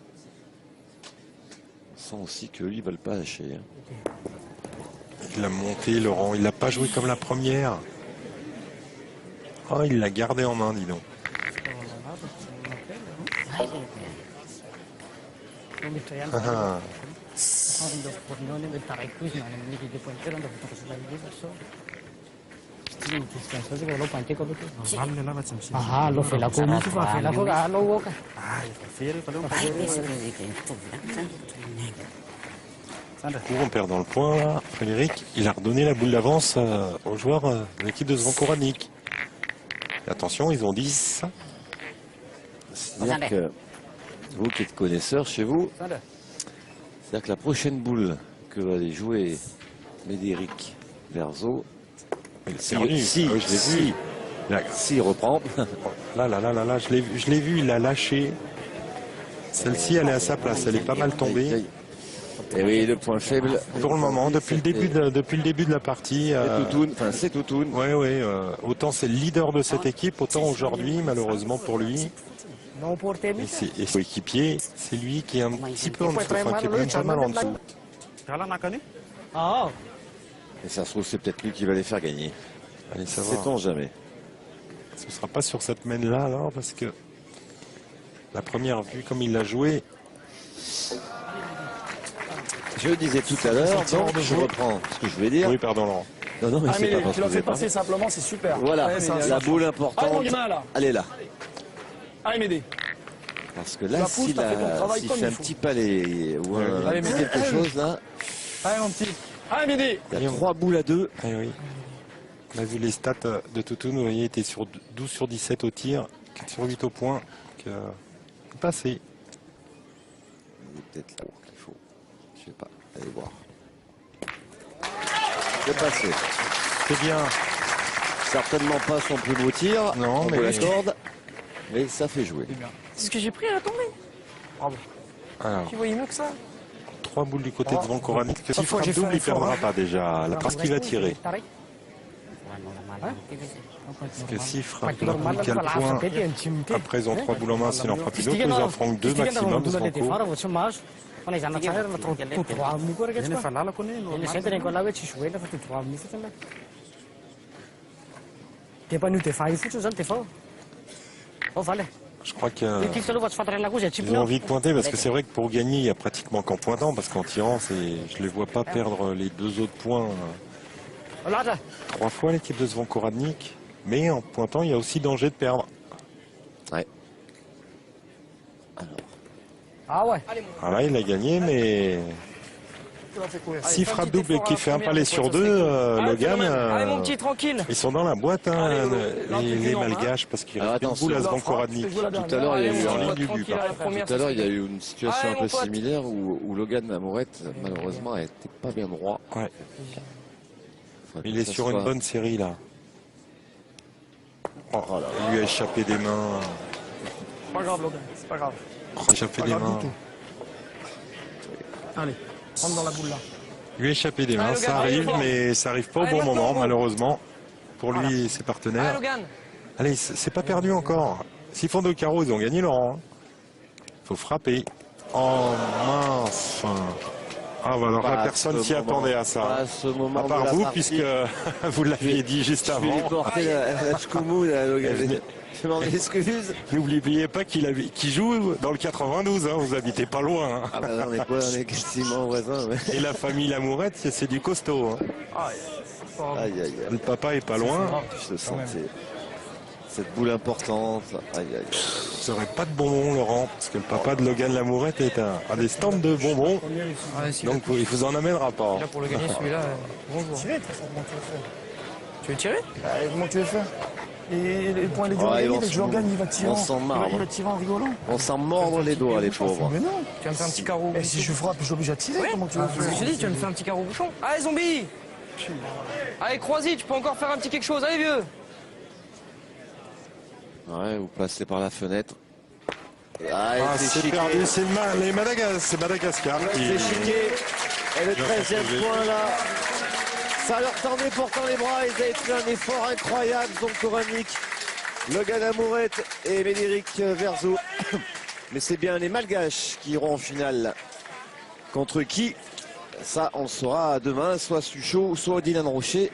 On sent aussi qu'eux, ils veulent pas lâcher. Il a monté, Laurent. Il n'a pas joué comme la première. Oh, il l'a gardé en main, dis donc. On perd dans le point là. Frédéric, il a redonné la boule d'avance aux joueurs de l'équipe de Zvankoranic. Attention, ils ont 10. C'est-à-dire que vous qui êtes connaisseurs chez vous, c'est-à-dire que la prochaine boule que va aller jouer Médéric Verzo, s'il reprend. Là, je l'ai vu, il a lâché. Celle-ci, elle est à sa place, elle est pas mal tombée. Et oui, le point faible. Pour le moment, depuis le début de la partie. C'est Toutoun. Oui. Autant c'est le leader de cette équipe, autant aujourd'hui, malheureusement pour lui. Et ses équipiers, c'est lui qui est un petit peu en dessous, enfin, qui est même pas mal en dessous. Et ça se trouve, c'est peut-être lui qui va les faire gagner. Allez, savoir. Sait-on jamais. Ce ne sera pas sur cette main-là, alors, parce que la première vue, comme il l'a joué. Je le disais tout à l'heure, donc je reprends ce que je voulais dire. Oui, pardon, Laurent. Non, mais c'est pas parce tu que l'as fait passer simplement, c'est super. Voilà, la boule importante, elle est là. Allez, Médé. Parce que là, s'il fait un petit palais ou quelque chose, là... Allez, mon petit. Allez, Médé. Il y a 3 boules à 2. Eh oui. On a vu les stats de Toutoun, vous voyez, il était sur 12 sur 17 au tir, 4 sur 8 au point. Donc, passé. Peut-être là qu'il faut. Je sais pas. Allez voir. C'est passé. C'est bien. Certainement pas son plus beau tir. Non, mais la corde. Mais ça fait jouer. C'est ce que j'ai pris à la tombée. Bravo. Alors, Tu voyais mieux que ça. 3 boules du côté de Zvankoranic. S'il frappe double, il ne perdra pas déjà. Là, parce qu'il va tirer. Parce que s'il frappe la boule qui a le point, après ils ont 3 boules en main, s'il en frappe une autre, ils en feront que 2 maximum. Je crois qu'ils ont envie de pointer parce que c'est vrai que pour gagner, il n'y a pratiquement qu'en pointant, parce qu'en tirant, je ne les vois pas perdre les 2 autres points 3 fois l'équipe de Zvankoranic, mais en pointant, il y a aussi danger de perdre. Ouais. Alors là, il a gagné, mais s'il frappe double et qu'il fait un palais sur 2, Logan, allez, mon petit, tranquille. Ils sont dans la boîte, les Malgaches, parce qu'il reste une boule à Zvankoranic. Tout à l'heure, il y a eu en ligne du but. Tout à l'heure, il y a eu une situation un peu similaire où Logan Lamourette, malheureusement, n'était pas bien droit. Ouais. Il est sur une bonne série, là. Oh, il lui a échappé des mains. C'est pas grave, Logan, c'est pas grave. Il a échappé des mains. Allez, rentre dans la boule là. Il lui a échappé des mains, ça arrive, mais ça arrive pas au bon moment, malheureusement. Pour lui et ses partenaires. Allez, c'est pas perdu encore. S'ils font 2 carreaux, ils ont gagné, Laurent. Il faut frapper. Oh mince. Ah, bah alors là, personne s'y attendait à ça. À part vous, puisque vous l'aviez dit juste avant. Je lui ai porté la chkoumoune à Logan. Je m'en excuse. N'oubliez pas qu'il joue dans le 92, hein, vous habitez pas loin. Hein. Ah bah, on est quasiment voisins. Mais... Et la famille Lamourette, c'est du costaud. Hein. Aïe, aïe, aïe. Le papa est pas loin. Je sentais cette boule importante. Aïe, aïe. Vous n'aurez pas de bonbons, Laurent, parce que le papa de Logan Lamourette est à des stands de bonbons. Donc il vous en amènera pas. Là, pour le gagner, celui-là, bonjour. Tu veux tirer? Comment tu veux faire? Et le point des doigts, je le gagne, il va tirer. On s'en marre. Il va tirer en rigolant. On s'en mordre les doigts, les pauvres. Mais non. Tu vas me faire un petit carreau. Et si je frappe, je suis obligé à tirer. Comment tu veux faire? Je te dis, tu vas me faire un petit carreau bouchon. Allez, zombie! Allez, Croisy, tu peux encore faire un petit quelque chose. Allez, vieux! Ouais, vous passez par la fenêtre. C'est perdu, c'est Madagascar qui... C'est chiqué. Et le 13e point là. Ça leur tendait pourtant les bras. Ils avaient fait un effort incroyable. Zvankoranic, Logan Lamourette et Médéric Verzo. Mais c'est bien les Malgaches qui iront en finale. Contre qui? Ça, on le saura demain. Soit Suchot, soit Dylan Rocher.